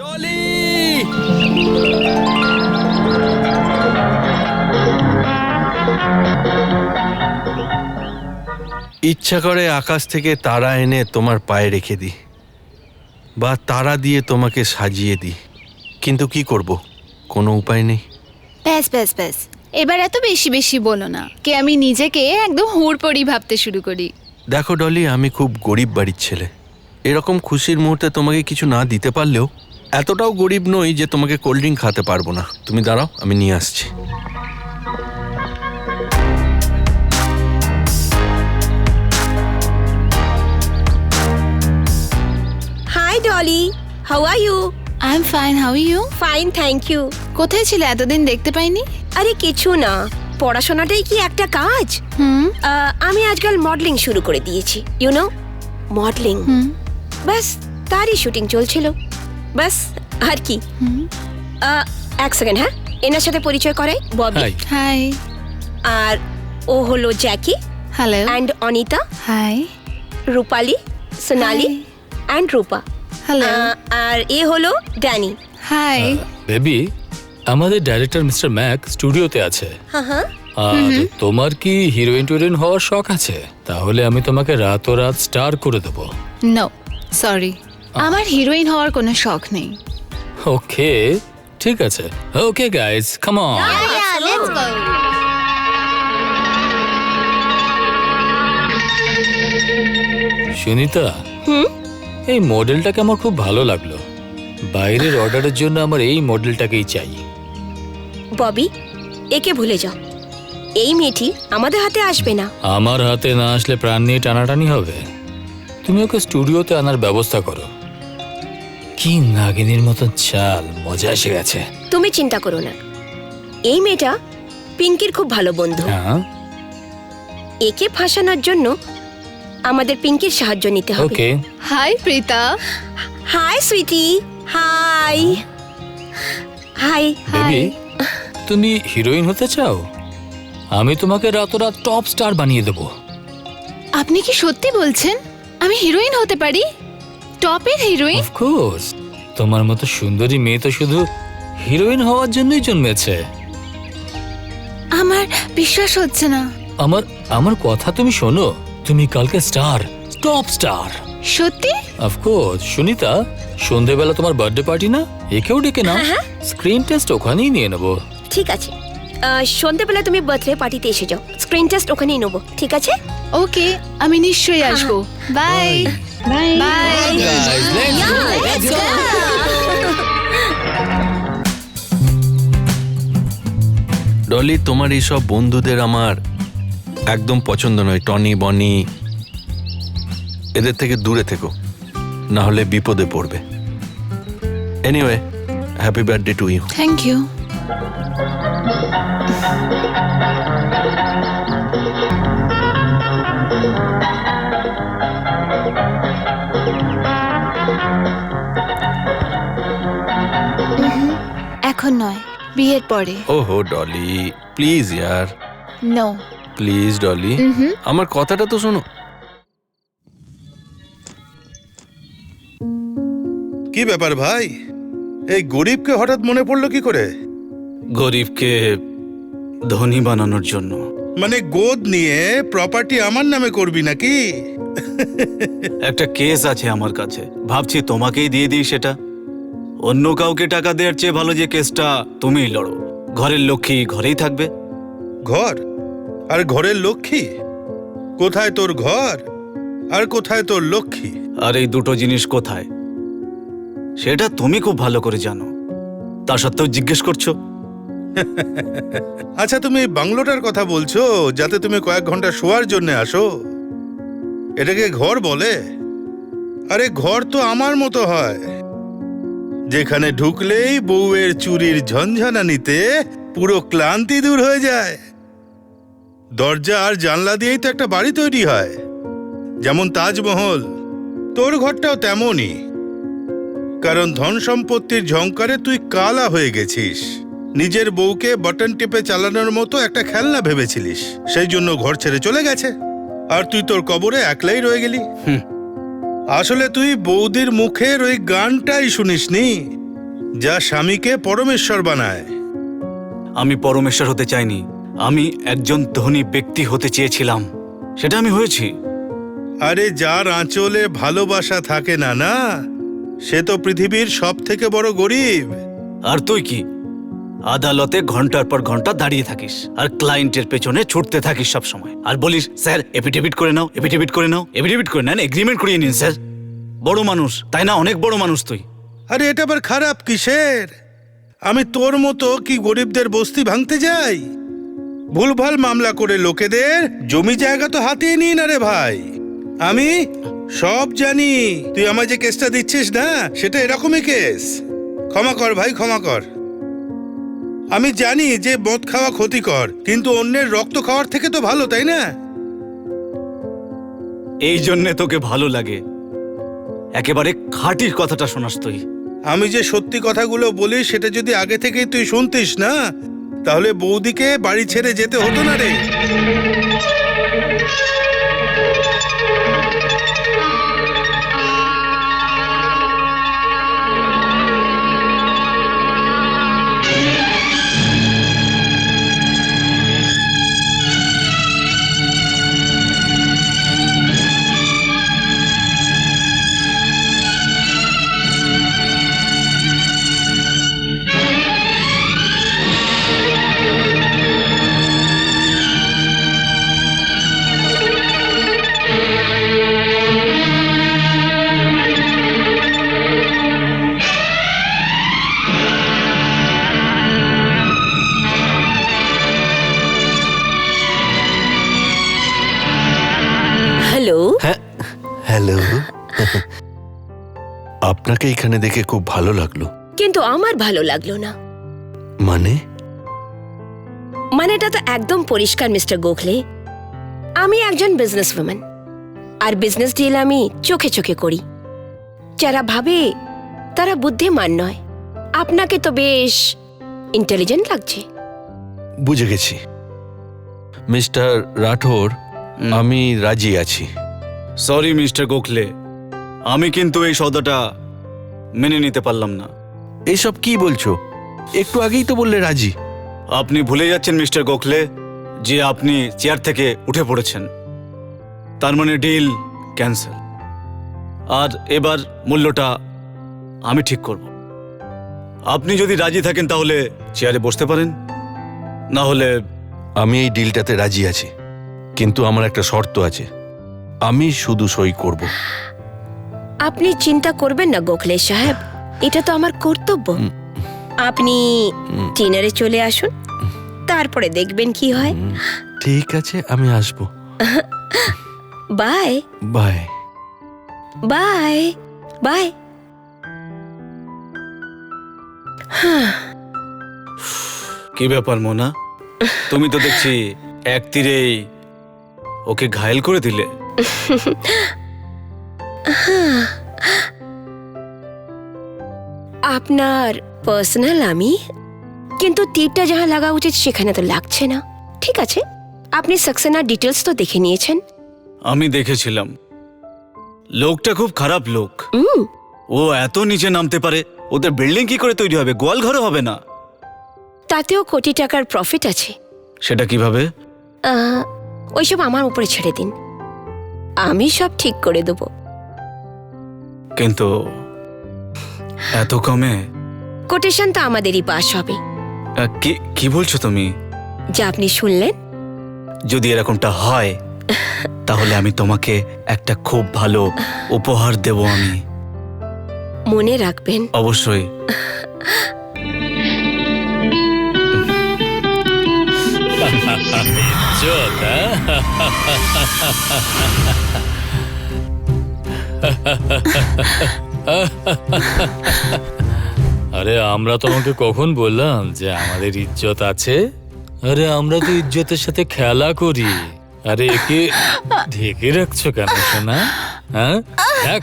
ডলি! ইচ্ছা করে আকাশ থেকে তারা এনে তোমার পায়ে রেখে দিই, বা তারা দিয়ে তোমাকে সাজিয়ে দিই, কিন্তু কি করব, কোনো উপায় নেই। ব্যাস ব্যাস ব্যাস, এবার এত বেশি বেশি বলো না, কে আমি নিজেকে একদম হুড়পড়ি ভাবতে শুরু করি। দেখো ডলি, আমি খুব গরিব বাড়ির ছেলে। এরকম খুশির মুহূর্তে তোমাকে কিছু না দিতে পারলেও এতটাও গরিব নই যে তোমাকে কোল্ড ড্রিঙ্ক খাওয়াতে পারবো না। তুমি দাঁড়াও, আমি নিয়ে আসছি। Hi Dolly, how are you? I am fine, how you? Fine, thank you. কোথায় ছিলে এতদিন, দেখতে পাইনি? আরে কিছু না, পড়াশোনাটাই কি একটা কাজ? আমি আজকাল মডেলিং শুরু করে দিয়েছি, ইউ নো, মডেলিং। ব্যাস তারই শুটিং চলছিল, ব্যাস আর কি। এক সেকেন্ড, হ্যাঁ, এনার সাথে পরিচয় করাই, ববি। হাই। আর ও হলো Jackie hello. And Anita, hi. Rupali, Sonali and Rupa. Hello. আর এ হলো ড্যানি। হাই। বেবি, আমাদের ডাইরেক্টর মিস্টার ম্যাক স্টুডিওতে আছে। হ্যাঁ। আর তোমার কি হিরোইন টোরিন হওয়ার শখ আছে? তাহলে আমি তোমাকে রাতোরাত স্টার করে দেবো। নো সরি, আমার হিরোইন হওয়ার কোনো শখ নেই। ওকে, ঠিক আছে। Okay guys, come on. Let's go. Sunita, এই মডেলটাকে আমার খুব ভালো লাগলো। বাইরের অর্ডারের জন্য আমার এই মডেলটাকেই চাই। ববি, একে ভুলে যাও, এই মেয়েটি আমাদের হাতে আসবে না। আমার হাতে না আসলে প্রাণ নিয়ে টানাটানি হবে। তুমি ওকে স্টুডিওতে আনার ব্যবস্থা করো। কি নাগিনীর মতন চাল, মজা এসে গেছে। তুমি চিন্তা করো না, এই মেয়েটা পিঙ্কির খুব ভালো বন্ধু। হ্যাঁ, একে ফাঁসানোর জন্য আমাদের পিঙ্কির সাহায্য নিতে হবে। Okay. Hi Preeta. Hi sweetie. Hi hi. Baby, তুমি হিরোইন হতে চাও? আমি তোমাকে রাতোরাত টপ স্টার বানিয়ে দেবো। আপনি কি সত্যি বলছেন আমি হিরোইন হতে পারি? টপের হিরোইন? অফকোর্স, তোমার মতো সুন্দরী মেয়ে তো শুধু হিরোইন হওয়ার জন্যই জন্মেছে। আমার বিশ্বাস হচ্ছে না। আমার কথা তুমি শোনো, তুমি কালকে স্টার, টপ স্টার। সত্যি? অফকোর্স। সুনিতা, সন্ধেবেলা তোমার বার্থডে পার্টি না? একেও ডেকে নাও, স্ক্রিন টেস্ট ওখানেই নিয়ে নেবো। ঠিক আছে, সন্ধ্যেবেলা তুমি বার্থডে পার্টিতে এসে যাও, স্ক্রিন টেস্ট ওখানেই নেবো, ঠিক আছে? ওকে, আমি নিশ্চয়ই আসবো। Bye bye bye. Guys, let's go. Dolly, তোমার এইসব বন্ধুদের আমার একদম পছন্দ নয়। টনি, বনি, এদের থেকে দূরে থেকো, না হলে বিপদে পড়বে। Anyway, happy birthday to you. Thank you. এখন নয়, বিয়ের পরে। ওহো ডলি, প্লিজ ইয়ার, নো। প্লিজ ডলি, আমার কথাটা তো শোনো। কি ব্যাপার ভাই, এই গরিবকে হঠাৎ মনে পড়লো কি করে? গরিবকে ধনী বানানোর জন্য। মানে গোদ নিয়ে প্রপার্টি আমার নামে করবি নাকি? একটা কেস আছে আমার কাছে, ভাবছি তোমাকেই দিয়ে দিই সেটা। অন্য কাউকে টাকা দেওয়ার চেয়ে ভালো যে কেসটা তুমিই লড়ো। ঘরের লক্ষ্মী ঘরেই থাকবে। ঘর আর ঘরের লক্ষ্মী? কোথায় তোর ঘর আর কোথায় তোর লক্ষ্মী? আর এই দুটো জিনিস কোথায় সেটা তুমি খুব ভালো করে জানো, তা সত্ত্বেও জিজ্ঞেস করছো। আচ্ছা, তুমি বাংলোটার কথা বলছো যাতে তুমি কয়েক ঘন্টা শোয়ার জন্য আসো, এটাকে ঘর বলে? আরে ঘর তো আমার মতো হয়, যেখানে ঢুকলেই বউয়ের চুরির ঝঞ্ঝানানিতে পুরো ক্লান্তি দূর হয়ে যায়। দরজা আর জানলা দিয়েই তো একটা বাড়ি তৈরি হয়, যেমন তাজমহল। তোর ঘরটাও তেমনই, কারণ ধন সম্পত্তির ঝংকারে তুই কালা হয়ে গেছিস। নিজের বউকে বাটন টিপে চালানোর মতো একটা খেলনা ভেবেছিলিস, সেই জন্য ঘর ছেড়ে চলে গেছে, আর তুই তোর কবরে একলাই রয়ে গেলি। আসলে তুই বৌদির মুখের ওই গানটাই শুনিসনি যা স্বামীকে পরমেশ্বর বানায়। আমি পরমেশ্বর হতে চাইনি, আমি একজন ধনী ব্যক্তি হতে চেয়েছিলাম, সেটা আমি হয়েছি। আরে যার আঁচলে ভালোবাসা থাকে না না, সে তো পৃথিবীর সব থেকে বড় গরিব। আর তুই কি আদালতে ঘন্টার পর ঘন্টা দাঁড়িয়ে থাকিস আর ক্লায়েন্টের পেছনে ছুটতে থাকিস সব সময়, আর বলিস স্যার এফিডেভিট করে নাও, এফিডেভিট করে নাও, এফিডেভিট করে নেন, এগ্রিমেন্ট করিয়ে নিন স্যার। বড় মানুষ তাই না, অনেক বড় মানুষ তুই। আরে এটা আবার খারাপ কিসের? আমি তোর মতো কি গরিবদের বস্তি ভাঙতে যাই? ভুলভাল মামলা করে লোকেদের জমি জায়গা তো হাতিয়ে নিই না রে ভাই। আমি সব জানি, তুই আমায় যে কেসটা দিচ্ছিস না, সেটা এরকমই কেস। ক্ষমা কর ভাই, ক্ষমা কর। আমি জানি যে মদ খাওয়া ক্ষতিকর, কিন্তু অন্যের রক্ত খাওয়ার থেকে তো ভালো, তাই না? এই জন্যে তোকে ভালো লাগে, একেবারে খাঁটির কথাটা শোনাস তুই। আমি যে সত্যি কথাগুলো বলি সেটা যদি আগে থেকেই তুই শুনতিস না, তাহলে বৌদিকে বাড়ি ছেড়ে যেতে হতো না রে। হ্যালো। হ্যাঁ, হ্যালো। আপনাকে এখানে দেখে খুব ভালো লাগলো। কিন্তু আমার ভালো লাগলো না। মানেটা তো একদম পরিষ্কার মিস্টার গোখলে। আমি একজন বিজনেস উইম্যান, আর বিজনেস ডিল আমি চোখে চোখে করি। যারা ভাবে তারা বুদ্ধিমান নয়। আপনাকে তো বেশ ইন্টেলিজেন্ট লাগছে। বুঝে গেছি মিস্টার রাঠোর, আমি রাজি আছি। সরি মিস্টার গোখলে, আমি কিন্তু এই সৌদাটা মেনে নিতে পারলাম না। এইসব কি বলছো? একটু আগেই তো বললে রাজি। আপনি ভুলে যাচ্ছেন মিস্টার গোখলে যে আপনি চেয়ার থেকে উঠে পড়েছেন, তার মানে ডিল ক্যান্সেল। আর এবার মূল্যটা আমি ঠিক করব। আপনি যদি রাজি থাকেন তাহলে চেয়ারে বসতে পারেন, না হলে আমি এই ডিলটাতে রাজি আছি, কিন্তু আমার একটা শর্ত আছে। আমি শুধু সই করব। আপনি চিন্তা করবেন না গোখলে সাহেব, এটা তো আমার কর্তব্য। আপনি ডিনারে চলে আসুন, তারপরে দেখবেন কি হয়। ঠিক আছে, আমি আসবো। Bye bye. Bye bye. কি ব্যাপার মোনা, তুমি তো দেখছি এক তীরেই ওকে ঘায়েল করে দিলে। আপনার পার্সোনাল আমি, কিন্তু তীরটা যাহা লাগা উচিত সেখানে তো লাগছে না। ঠিক আছে, আপনি সাক্সেনার ডিটেলস তো দেখে নিয়েছেন। আমি দেখেছিলাম, লোকটা খুব খারাপ লোক। ও এত নিচে নামতে পারে, ওদের বিল্ডিং কি করে তৈরি হবে? গোয়াল ঘরও হবে না। তাতেও কোটি টাকার প্রফিট আছে। সেটা কিভাবে? ওইসব আমার উপরে ছেড়ে দিন, আমি সব ঠিক করে দেব। কিন্তু এত কমে? কোটেশন তো আমাদেরই পাস হবে। কি বলছো তুমি? যা আপনি শুনলেন, যদি এরকমটা হয় তাহলে আমি তোমাকে একটা খুব ভালো উপহার দেব। আমি মনে রাখবেন। অবশ্যই। আরে আমরা তোমাকে কখন বললাম যে আমাদের ইজ্জত আছে? আরে আমরা তো ইজ্জতের সাথে খেলা করি। আরে একে ঢেকে রাখছো কেন সোনা? হ্যাঁ, দেখ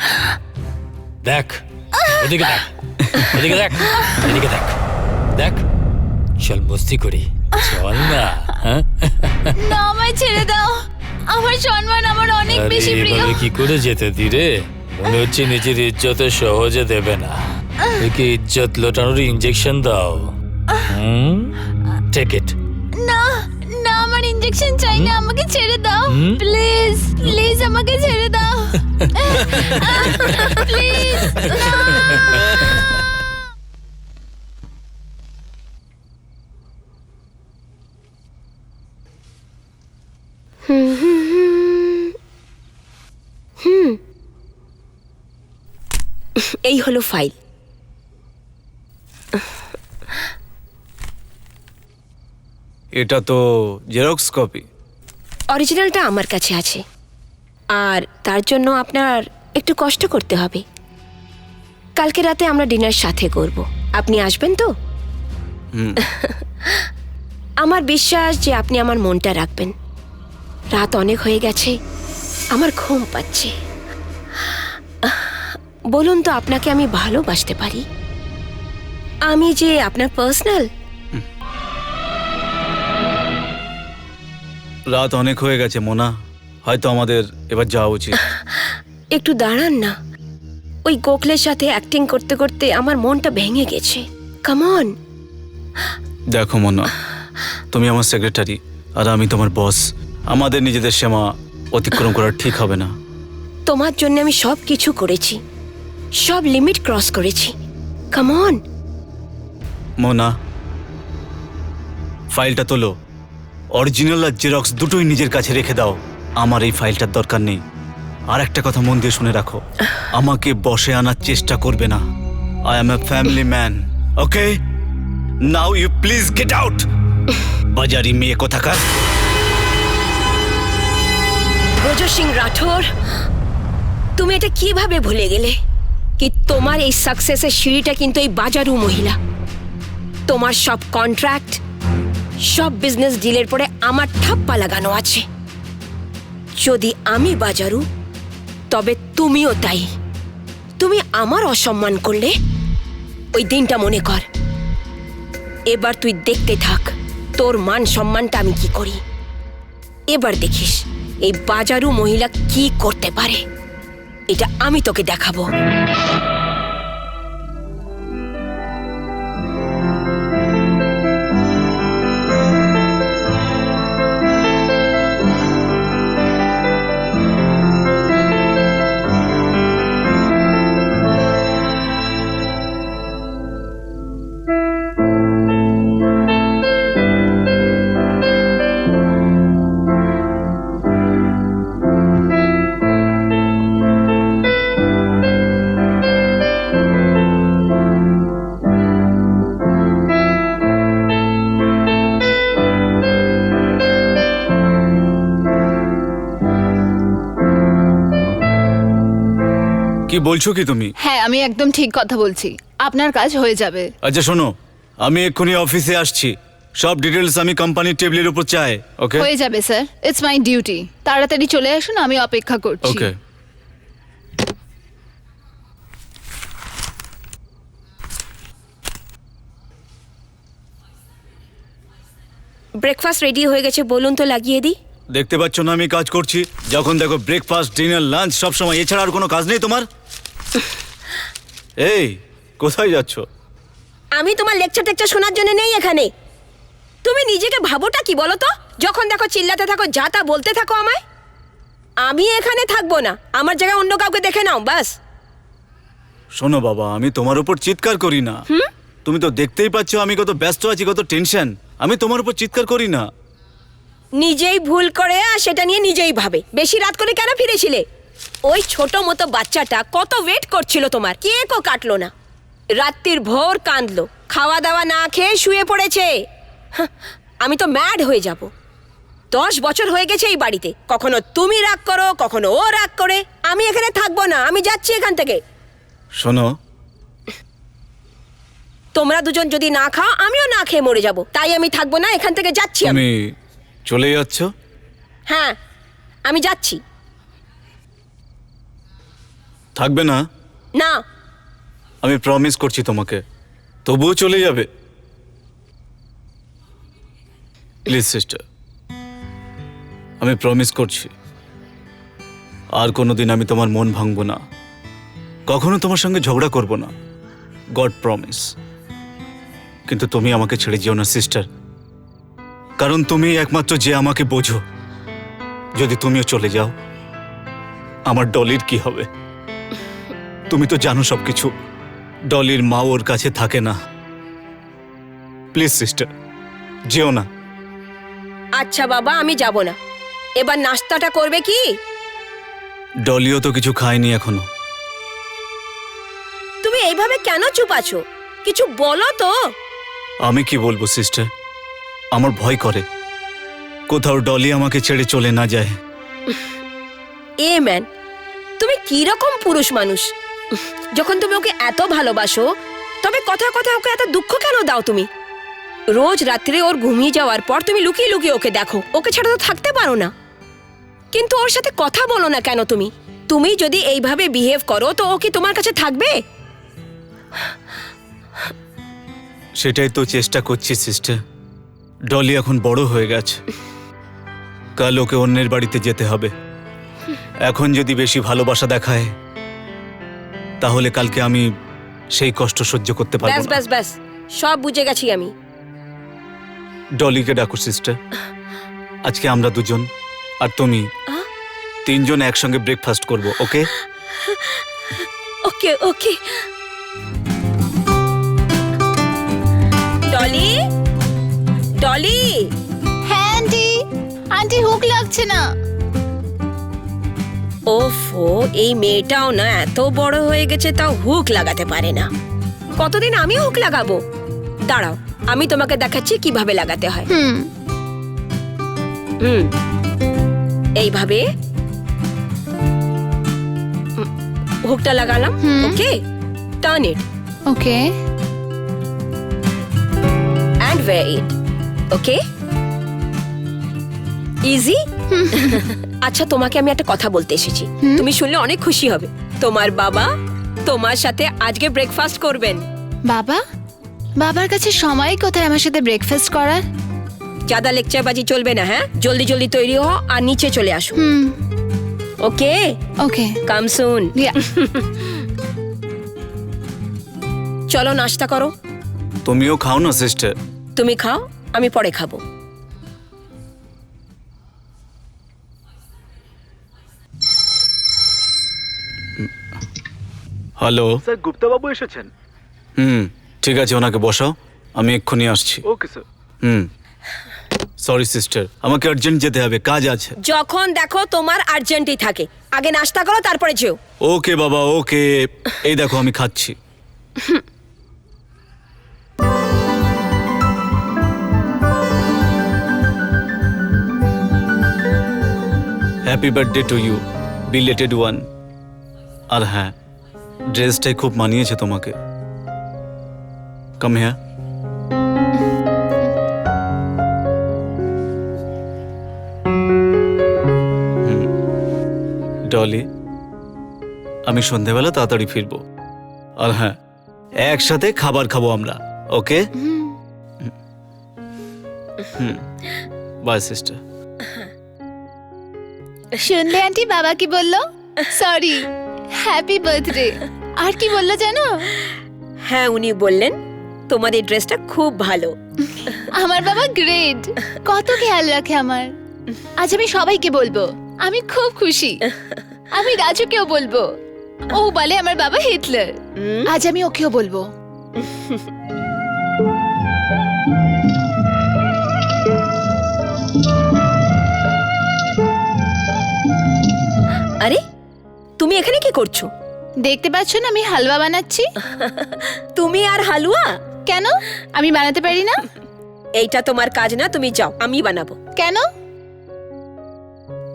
দেখ, এদিকে দেখ, এদিকে দেখ, এদিকে দেখ, দেখ। চল মস্তি করি, চল না। হ্যাঁ, না, আমায় ছেড়ে দাও। আমার সম্মান আমার অনেক বেশি প্রিয়। কি করে যেতে দিরে? মনে হচ্ছে নিজের ইজ্জতে সহজে দেবে না। একে ইজ্জত লোটানোর ইঞ্জেকশন দাও। Take it. না না, আমার ইঞ্জেকশন চাই না, আমাকে ছেড়ে দাও প্লিজ, প্লিজ আমাকে ছেড়ে দাও প্লিজ। এই হলো ফাইল। এটা তো জেরক্স কপি। অরিজিনালটা আমার কাছে আছে, আর তার জন্য আপনার একটু কষ্ট করতে হবে। কালকে রাতে আমরা ডিনার সাথে করব, আপনি আসবেন তো? আমার বিশ্বাস যে আপনি আমার মনটা রাখবেন। রাত অনেক হয়ে গেছে, আমার ঘুম পাচ্ছে। বলুন তো, আপনাকে আমি ভালোবাসতে পারি? আমি যে আপনার পার্সোনাল। রাত অনেক হয়ে গেছে মোনা, হয়তো আমাদের এবার যাওয়া উচিত। একটু দাঁড়ান না, ওই গোখলের সাথে অ্যাক্টিং করতে করতে আমার মনটা ভেঙে গেছে। Come on. দেখো মোনা, তুমি আমার সেক্রেটারি আর আমি তোমার বস। আমাদের নিজেদের সীমা অতিক্রম করা ঠিক হবে না। তোমার জন্য আমি সব কিছু করেছি, সব লিমিট ক্রস করেছি। Come on. মোনা, ফাইলটা তোলো। অরিজিনাল আর জেরক্স দুটোই নিজের কাছে রেখে দাও। আমার এই ফাইলটার দরকার নেই। আর একটা কথা মন দিয়ে শুনে রাখো, আমাকে বসে আনার চেষ্টা করবে না। I am a family man, okay? Now you please get out. বাজারি মেয়ে কোথাকার। ব্রজ সিং রাঠোর, তুমি এটা কিভাবে ভুলে গেলে কি তোমার এই সাকসেসের সিঁড়িটা কিন্তু এই বাজারু মহিলা। তোমার সব কন্ট্রাক্ট, সব বিজনেস ডিলের পরে আমার ঠাপ্পা লাগানো আছে। যদি আমি বাজারু, তবে তুমিও তাই। তুমি আমার অসম্মান করলে ওই দিনটা মনে কর। এবার তুই দেখতে থাক তোর মান সম্মানটা আমি কি করি। এবার দেখিস এই বাজারু মহিলা কি করতে পারে, এটা আমি তোকে দেখাবো। কি বলছো কি তুমি? হ্যাঁ, আমি একদম ঠিক কথা বলছি, আপনার কাজ হয়ে যাবে। আচ্ছা শোনো, আমি এক্ষুনি অফিসে আসছি। সব ডিটেলস আমি কোম্পানির টেবিলের উপর চাই, ওকে? হয়ে যাবে স্যার, ইটস মাই ডিউটি। তাড়াতাড়ি চলে আসুন, আমি অপেক্ষা করছি। ওকে। ব্রেকফাস্ট রেডি হয়ে গেছে, বলুন তো লাগিয়ে দিই। দেখতে পাচ্ছ না আমি কাজ করছি? যখন দেখো ব্রেকফাস্ট, ডিনার, লাঞ্চ সব সময়। এছাড়া আর কোনো কাজ নেই তোমার? এই কোথায় যাচ্ছ? আমি তোমার লেকচার টেকচার শোনার জন্য নেই এখানে। তুমি নিজেকে ভাবোটা কি বলো তো? যখন দেখো চিল্লাতে থাকো, যা তা বলতে থাকো আমায়। আমি এখানে থাকবো না, আমার জায়গায় অন্য কাউকে দেখে নাও বাস। শোনো বাবা, আমি তোমার উপর চিৎকার করি না। তুমি তো দেখতেই পাচ্ছ আমি কত ব্যস্ত আছি, কত টেনশন। আমি তোমার উপর চিৎকার করি না। নিজেই ভুল করে আর সেটা নিয়ে নিজেই ভাবে। বেশি রাত করে কেন ফিরেছিলে? ওই ছোট মতো বাচ্চাটা কত ওয়েট করছিল তোমার, কেকও কাটলো না। রাত্রির ভোর কাঁদলো, খাওয়া দাওয়া না খেয়ে শুয়ে পড়েছে। হাহ, আমি তো ম্যাড হয়ে যাব। 10 বছর হয়ে গেছে এই বাড়িতে, কখনো তুমি রাগ করো, কখনো ও রাগ করে। আমি এখানে থাকবো না, আমি যাচ্ছি এখান থেকে। শোনো, তোমরা দুজন যদি না খাও, আমিও না খেয়ে মরে যাব। তাই আমি থাকবো না, এখান থেকে যাচ্ছি আমি। তুমি চলে যাচ্ছ? হ্যাঁ, আমি যাচ্ছি। থাকবে না? না। আমি প্রমিস করছি তোমাকে। তবুও চলে যাবে? প্লিজ সিস্টার, আমি প্রমিস করছি আর কোনোদিন আমি তোমার মন ভাঙবো না, কখনো তোমার সঙ্গে ঝগড়া করব না। God promise. কিন্তু তুমি আমাকে ছেড়ে যেও না সিস্টার, কারণ তুমি একমাত্র যে আমাকে বোঝো। যদি তুমিও চলে যাও, আমার ডলির কি হবে? তুমি তো জানো সবকিছু। ডলির মা ওর কাছে থাকে না। প্লিজ সিস্টার, যেও না। আচ্ছা বাবা, আমি যাব না। এবার নাস্তাটা করবে কি? ডলিও তো কিছু খায়নি এখনো। তুমি এইভাবে কেন চুপ আছো? কিছু বলো তো। আমি কি বলবো সিস্টার, আমার ভয় করে কোথাও ডলি আমাকে ছেড়ে চলে না যায়। এ ম্যান, তুমি কি রকম পুরুষ মানুষ? যখন তুমি ওকে এত ভালোবাসো, তবে কথা কথা ওকে এত দুঃখ কেন দাও তুমি? রোজ রাত্রে ওর ঘুমিয়ে যাওয়ার পর তুমি লুকিয়ে লুকিয়ে ওকে দেখো। ওকে ছাড়া তো থাকতে পারো না। কিন্তু ওর সাথে কথা বলো না কেন তুমি? তুমি যদি এইভাবে বিহেভ করো তো ও কি তোমার কাছে থাকবে? সেটাই তো চেষ্টা করছি সিস্টার। ডলি এখন বড় হয়ে গেছে, কাল ওকে অন্যের বাড়িতে যেতে হবে। এখন যদি বেশি ভালোবাসা দেখায়, তাহলে কালকে আমি সেই কষ্ট সহ্য করতে পারবো ব্যাস না। ব্যাস ব্যাস, সব বুঝে গেছি আমি। ডলিকে ডাকো সিস্টার। আজকে আমরা দুজন আর তুমি তিনজন একসঙ্গে ব্রেকফাস্ট করব, ওকে? ওকে ওকে। ডলি, ডলি। হ্যাঁ আন্টি, আন্টি হুক লাগছে না। ওফো, এই মেয়েটাও না এত বড় হয়ে গেছে তাও হুক লাগাতে পারে না। কতদিন আমি হুক লাগাবো? দাঁড়াও, আমি তোমাকে দেখাচ্ছি কিভাবে লাগাতে হয়। হুম। হুম, এইভাবে হুকটা লাগালাম। Okay, turn it okay. and wear it. Okay? Easy? আচ্ছা, তোমাকে আমি একটা কথা বলতে এসেছি। তুমি শুনলে অনেক খুশি হবে। তোমার বাবা তোমার সাথে আজকে ব্রেকফাস্ট করবেন। বাবা? বাবার কাছে সময় কোথায় আমার সাথে ব্রেকফাস্ট করার? ज्यादा লেকচারবাজি চলবে না, হ্যাঁ? জলদি জলদি তৈরি হও আর নিচে চলে আসো। হুম। ওকে, ওকে। কাম সুন। Yeah. চলো নাস্তা করো। তুমিও খাও না সিস্টার। তুমি খাও, আমি পরে খাবো। হ্যালো স্যার গুপ্তাবাবু এসেছেন? ঠিক আছে, ওনাকে বসাও, আমি এক্ষুনি আসছি। Okay sir. সরি সিস্টার, আমাকে আর্জেন্ট যেতে হবে, কাজ আছে। যখন দেখো তোমার আর্জেন্টই থাকে। আগে নাস্তা করো, তারপরে যেও। ওকে বাবা, ওকে। এই দেখো আমি খাচ্ছি। Happy birthday to you, belated one. আর হ্যাঁ, ড্রেসটাই খুব মানিয়েছে তোমাকে। Come here. ডলি, আমি সন্ধেবেলা তাড়াতাড়ি ফিরবো। আর হ্যাঁ, একসাথে খাবার খাবো আমরা, ওকে? Bye sister. শুনলে আন্টি বাবা কি বললো? Sorry, happy birthday. আর কি বললো জানো? হ্যাঁ, উনি বললেন তোমার এই ড্রেসটা খুব ভালো। আমার বাবা গ্রেট, কত খেয়াল রাখে আমার। আজ আমি সবাইকে বলবো আমি খুব খুশি। আমি রাজুকেও বলবো, ও বলে আমার বাবা হিটলার। আজ আমি ওকেও বলবো। আরে, তুমি এখানে কি করছো? দেখতে পাচ্ছ না আমি হালুয়া বানাচ্ছি। তুমি আর হালুয়া? কেন, আমি বানাতে পারি না? এইটা তোমার কাজ না, তুমি যাও, আমি বানাবো। কেন?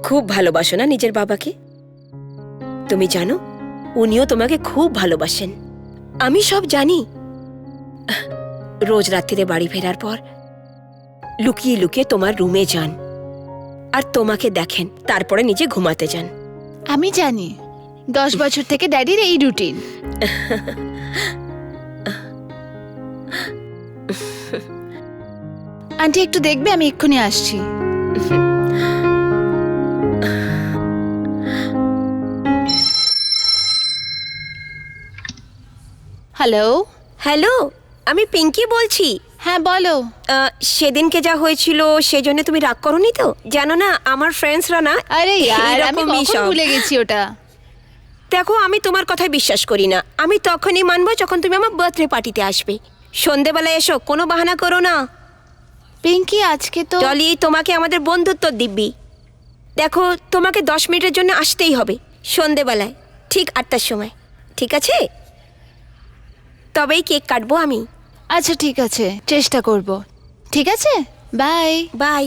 খুব ভালোবাসো না নিজের বাবাকে? তুমি জানো উনিও তোমাকে খুব ভালোবাসেন। আমি সব জানি। রোজ রাত্রিরে বাড়ি ফেরার পর লুকিয়ে লুকিয়ে তোমার রুমে যান আর তোমাকে দেখেন, তারপরে নিজে ঘুমাতে যান। আমি জানি 10 বছর থেকে ড্যাডির এই রুটিন। আন্টি একটু দেখবে, আমি এক্ষুনি আসছি। হ্যালো, হ্যালো, আমি পিঙ্কি বলছি। হ্যাঁ বলো। সেদিনকে যা হয়েছিল সেজন্য তুমি রাগ করোনি তো? জানো না আমার ফ্রেন্ডসরা না আরে ইয়ার, আমি এরকমই কখন সব। ভুলে গেছি ওটা। দেখো, আমি তোমার কথায় বিশ্বাস করি না। আমি তখনই মানবো যখন তুমি আমার বার্থডে পার্টিতে আসবে। সন্ধেবেলায় এসো, কোনো বাহানা করো না। পিঙ্কি আজকে তো ডলি, তোমাকে আমাদের বন্ধুত্ব দিব্যি। দেখো, তোমাকে 10 মিনিটের জন্য আসতেই হবে সন্ধেবেলায়, ঠিক 8টার সময়। ঠিক আছে? তবেই কেক কাটবো আমি। আচ্ছা ঠিক আছে, চেষ্টা করব। ঠিক আছে, বাই। বাই।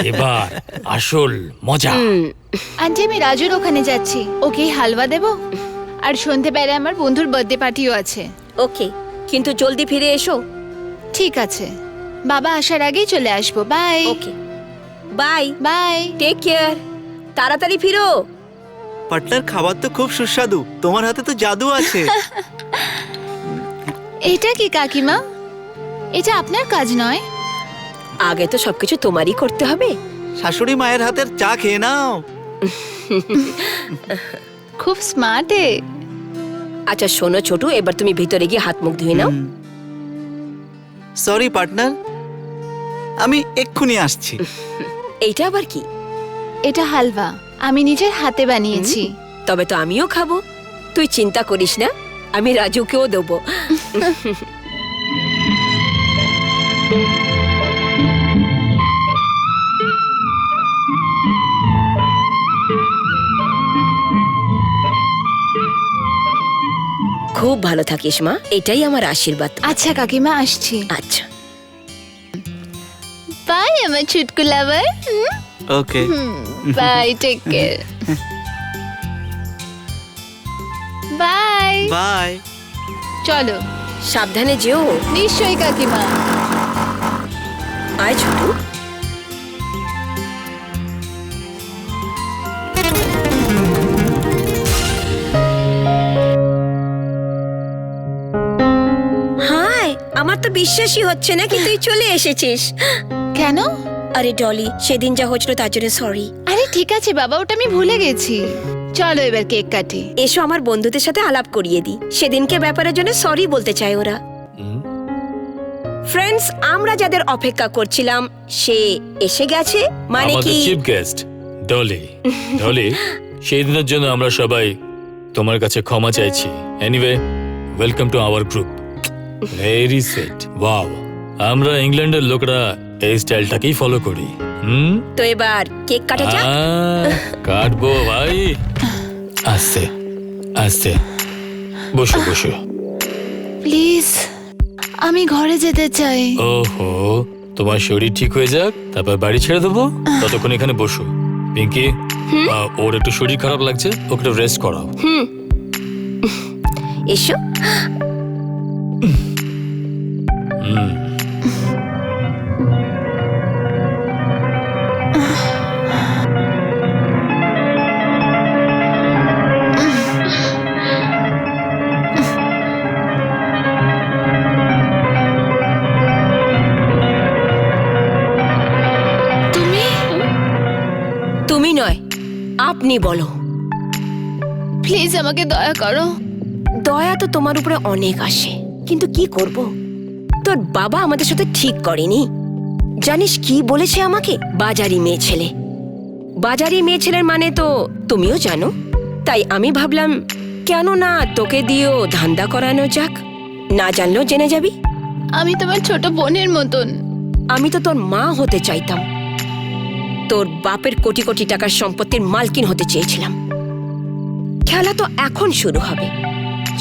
এবার আসল মজা। আন্টি, আমি রাজুর ওখানে যাচ্ছি। ওকে হালুয়া দেব। আর সন্ধেবেলায় আমার বন্ধুর বার্থডে পার্টিও আছে। ওকে, কিন্তু জলদি ফিরে এসো। ঠিক আছে, বাবা আসার আগেই চলে আসবো। Bye. Okay, bye. Bye. Take care. তাড়াতাড়ি ফিরো। পার্টনার, খাবার তো খুব সুস্বাদু, তোমার হাতে তো জাদু আছে। এটা কি কাকিমা? এটা আপনার কাজ নয়। আগে তো সবকিছু তোমারই করতে হবে। শাশুড়ি মায়ের হাতের চা খেয়ে নাও। খুব স্মার্ট এ। আচ্ছা শোনো ছোটু, এবার তুমি ভিতরে গিয়ে হাত মুখ ধুয়ে নাও। সরি পার্টনার, আমি এক্ষুনি আসছি। এইটা আবার কি? এটা হালুয়া, আমি নিজের হাতে বানিয়েছি। তবে তো আমিও খাবো। তুই চিন্তা করিস না, আমি রাজুকেও দেবো। খুব ভালো থাকিস মা, এটাই আমার আশীর্বাদ। আচ্ছা কাকিমা, আসছি। আচ্ছা, বাই আমার ছুটকু lover. Okay, bye, take care. Bye. Bye. চলো। সাবধানে যেও। নিশ্চয়ই কাকিমা। আয় ছোটু। হাই, আমার তো বিশ্বাসই হচ্ছে না কি তুই চলে এসেছিস। কেন? আরে ডলি, সেদিন যা হয়েছিল তার জন্য সরি। আরে ঠিক আছে বাবা, ওটা আমি ভুলে গেছি। চলো এবার কেক কাটি। এসো আমার বন্ধুদের সাথে আলাপ করিয়ে দি। সেদিনকে ব্যাপারের জন্য সরি বলতে চায় ওরা। ফ্রেন্ডস, আমরা যাদের অপেক্ষা করছিলাম সে এসে গেছে। মানে আমাদের কি, চিফ গেস্ট ডলি। ডলি, সেই দিনের জন্য আমরা সবাই তোমার কাছে ক্ষমা চাইছি। Anyway, welcome to our group. Very sweet. Wow, আমরা ইংল্যান্ডের লোকরা এই স্টাইলটাকেই ফলো করি। তো এবার কেক কাটা যাক। কাটবো ভাই। আস্তে আস্তে, বসো বসো। প্লিজ, আমি ঘরে যেতে চাই। ওহো, তোমার শরীর ঠিক হয়ে যাক, তারপর বাড়ি ছেড়ে দেবো। ততক্ষণ এখানে বসো। পিঙ্কি, ওর একটু শরীর খারাপ লাগছে, ওকে একটু রেস্ট করাও। এসো। তুমি? তুমি নয়, আপনি বলো। প্লিজ আমাকে দয়া করো। দয়া তো তোমার উপরে অনেক আসে, কিন্তু কি করব? তোর বাবা আমাদের সাথে ঠিক করেনি। জানিস কি বলেছে আমাকে? বাজারি মেয়ে ছেলে। বাজারি মেয়ে ছেলের মানে তো তুমিও জানো। তাই আমি ভাবলাম কেন না তোকে দিয়েও ধান্দা করানো যাক, না জানলেও জেনে যাবি। আমি তোমার ছোট বোনের মতন। আমি তো তোর মা হতে চাইতাম। তোর বাপের কোটি কোটি টাকার সম্পত্তির মালকিন হতে চেয়েছিলাম। খেলা তো এখন শুরু হবে।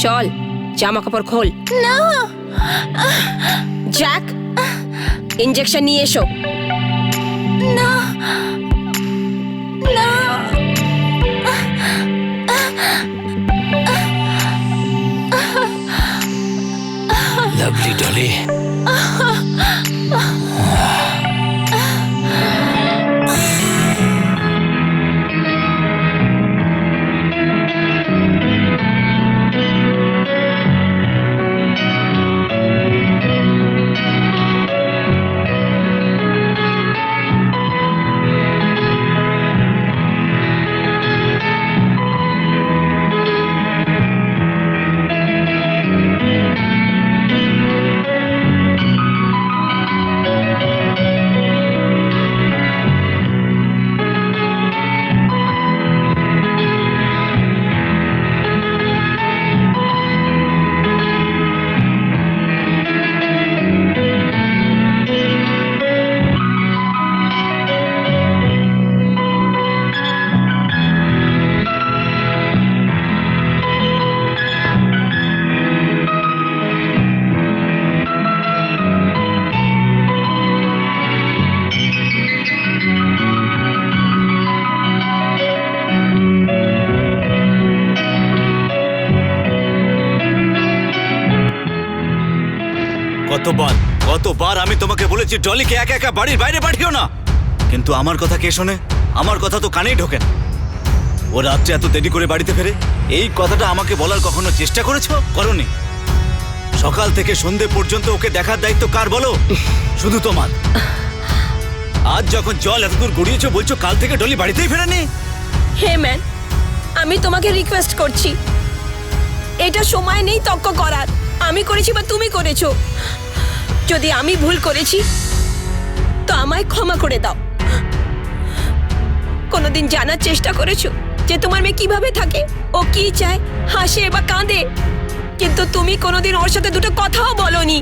চল, জামা কাপড় খোল। না। জ্যাক, ইনজেকশন নিয়ে এসো। না না। লাভলি ডলি। কতবার আমি তোমাকে বলেছি ডলিকে একা একা বাড়ির বাইরে পাঠিও না, কিন্তু আমার কথা কে শোনে? আমার কথা তো কানেই ঢোকে না। ও রাত্রে এত দেরি করে বাড়িতে ফেরে, এই কথাটা আমাকে বলার কখনো চেষ্টা করেছো? করনি। সকাল থেকে সন্ধে পর্যন্ত ওকে দেখার দায়িত্ব কার বলো? শুধু তোমার। আজ যখন জল এতদূর গড়িয়েছো, বলছো কাল থেকে ডলি বাড়িতেই ফেরেনি। হে ম্যান, আমি তোমাকে রিকোয়েস্ট করছি, এটা সময় নেই তর্ক করার। আমি করেছি বা তুমি করেছো, যদি আমি ভুল করেছি তো আমায় ক্ষমা করে দাও। কোনোদিন জানার চেষ্টা করেছো যে তোমার মেয়ে কিভাবে থাকে, ও কি চায়, হাসে বা কাঁদে? কিন্তু তুমি কোনোদিন ওর সাথে দুটো কথাও বলোনি।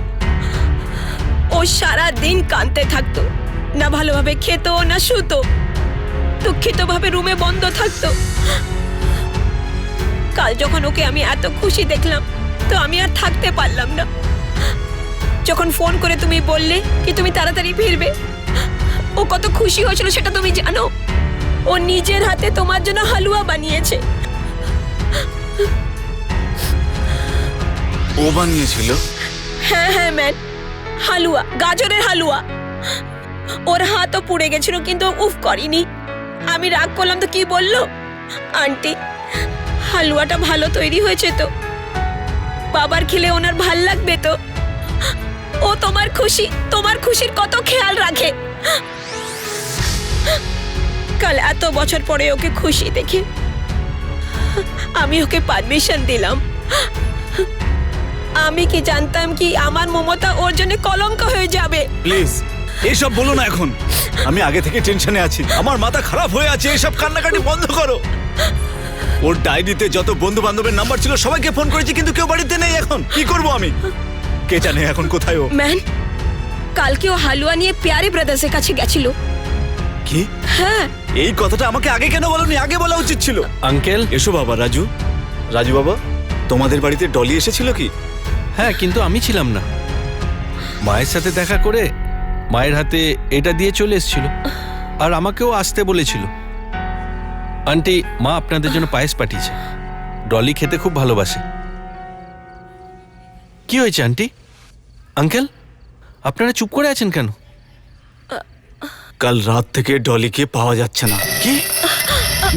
ও সারা দিন কাঁদতে থাকতো, না ভালোভাবে খেতো না শুতো, দুঃখিত ভাবে রুমে বন্ধ থাকতো। কাল যখন ওকে আমি এত খুশি দেখলাম, তো আমি আর থাকতে পারলাম না। যখন ফোন করে তুমি বললে কি তুমি তাড়াতাড়ি ফিরবে, ও কত খুশি হয়েছিল সেটা তুমি জানো? ও নিজের হাতে তোমার জন্য হালুয়া বানিয়েছে। ও বানিয়েছিল? হ্যাঁ হ্যাঁ ম্যান, হালুয়া, গাজরের হালুয়া। ওর হাতও পুড়ে গেছিল কিন্তু উফ করেনি। আমি রাগ করলাম তো কি বললো, আন্টি হালুয়াটা ভালো তৈরি হয়েছে তো, বাবার খেলে ওনার ভাল লাগবে তো। ও তোমার খুশির কত খেয়াল রাখে। কাল এত বছর পরে ওকে খুশি দেখে আমি ওকে পারমিশন দিলাম। আমি কি জানতাম কি আমার মমতা ওর জন্য কলঙ্ক হয়ে যাবে? প্লিজ এসব বলো না এখন। আমি আগে থেকে টেনশনে আছি, আমার মাথা খারাপ হয়ে আছে। এসব কান্নাকাটি বন্ধ করো। ওর ডায়েরিতে যত বন্ধু বান্ধবের নাম্বার ছিল সবাইকে ফোন করেছি, কিন্তু কেউ বাড়িতে নেই। এখন কি করব আমি? কে জানে এখন কোথায় ও? ম্যান, কালকে ও হালুয়া নিয়ে প্যারে ব্রাদার্সের কাছে গেছিল। কি? হ্যাঁ। এই কথাটা আমাকে আগে কেন বলনি? আগে বলা উচিত ছিল। আঙ্কেল। এসো বাবা। রাজু বাবা, তোমাদের বাড়িতে ডলি এসেছিল কি? হ্যাঁ, কিন্তু আমি ছিলাম না। মায়ের সাথে দেখা করে মায়ের হাতে এটা দিয়ে চলে এসেছিল, আর আমাকেও আসতে বলেছিল। আন্টি, মা আপনাদের জন্য পায়েস পাঠিয়েছে। ডলি খেতে খুব ভালোবাসে। কি হয়েছে আন্টি? আঙ্কেল, আপনারা চুপ করে আছেন কেন? কাল রাত থেকে ডলিকে পাওয়া যাচ্ছে না। কি?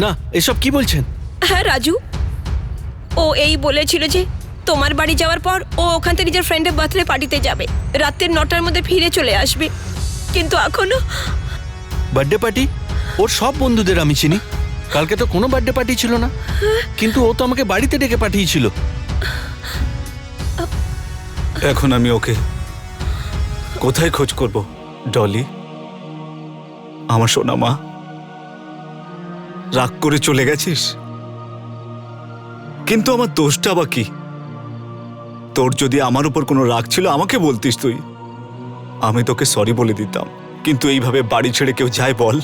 না, এসব কি বলছেন? হ্যাঁ রাজু, ও এই বলেছিল যে তোমার বাড়ি যাওয়ার পর ও ওখান থেকে নিজের ফ্রেন্ডের বার্থডে পার্টিতে যাবে, রাতের 9টার মধ্যে ফিরে চলে আসবে। কিন্তু এখনো বার্থডে পার্টি? ওর সব বন্ধুদের আমি চিনি। কালকে তো কোনো বার্থডে পার্টি ছিল না, কিন্তু ও তো আমাকে বাড়িতে ডেকে পাঠিয়েছিল। এখন আমি ওকে কোথায় খোঁজ করব? ডলি, আমার সোনা মা, রাগ করে চলে গেছিস, কিন্তু আমার দোষটা বা কি? তোর যদি আমার উপর কোনো রাগ ছিল আমাকে বলতিস তুই, আমি তোকে সরি বলে দিতাম। কিন্তু এইভাবে বাড়ি ছেড়ে কেউ যায় বল?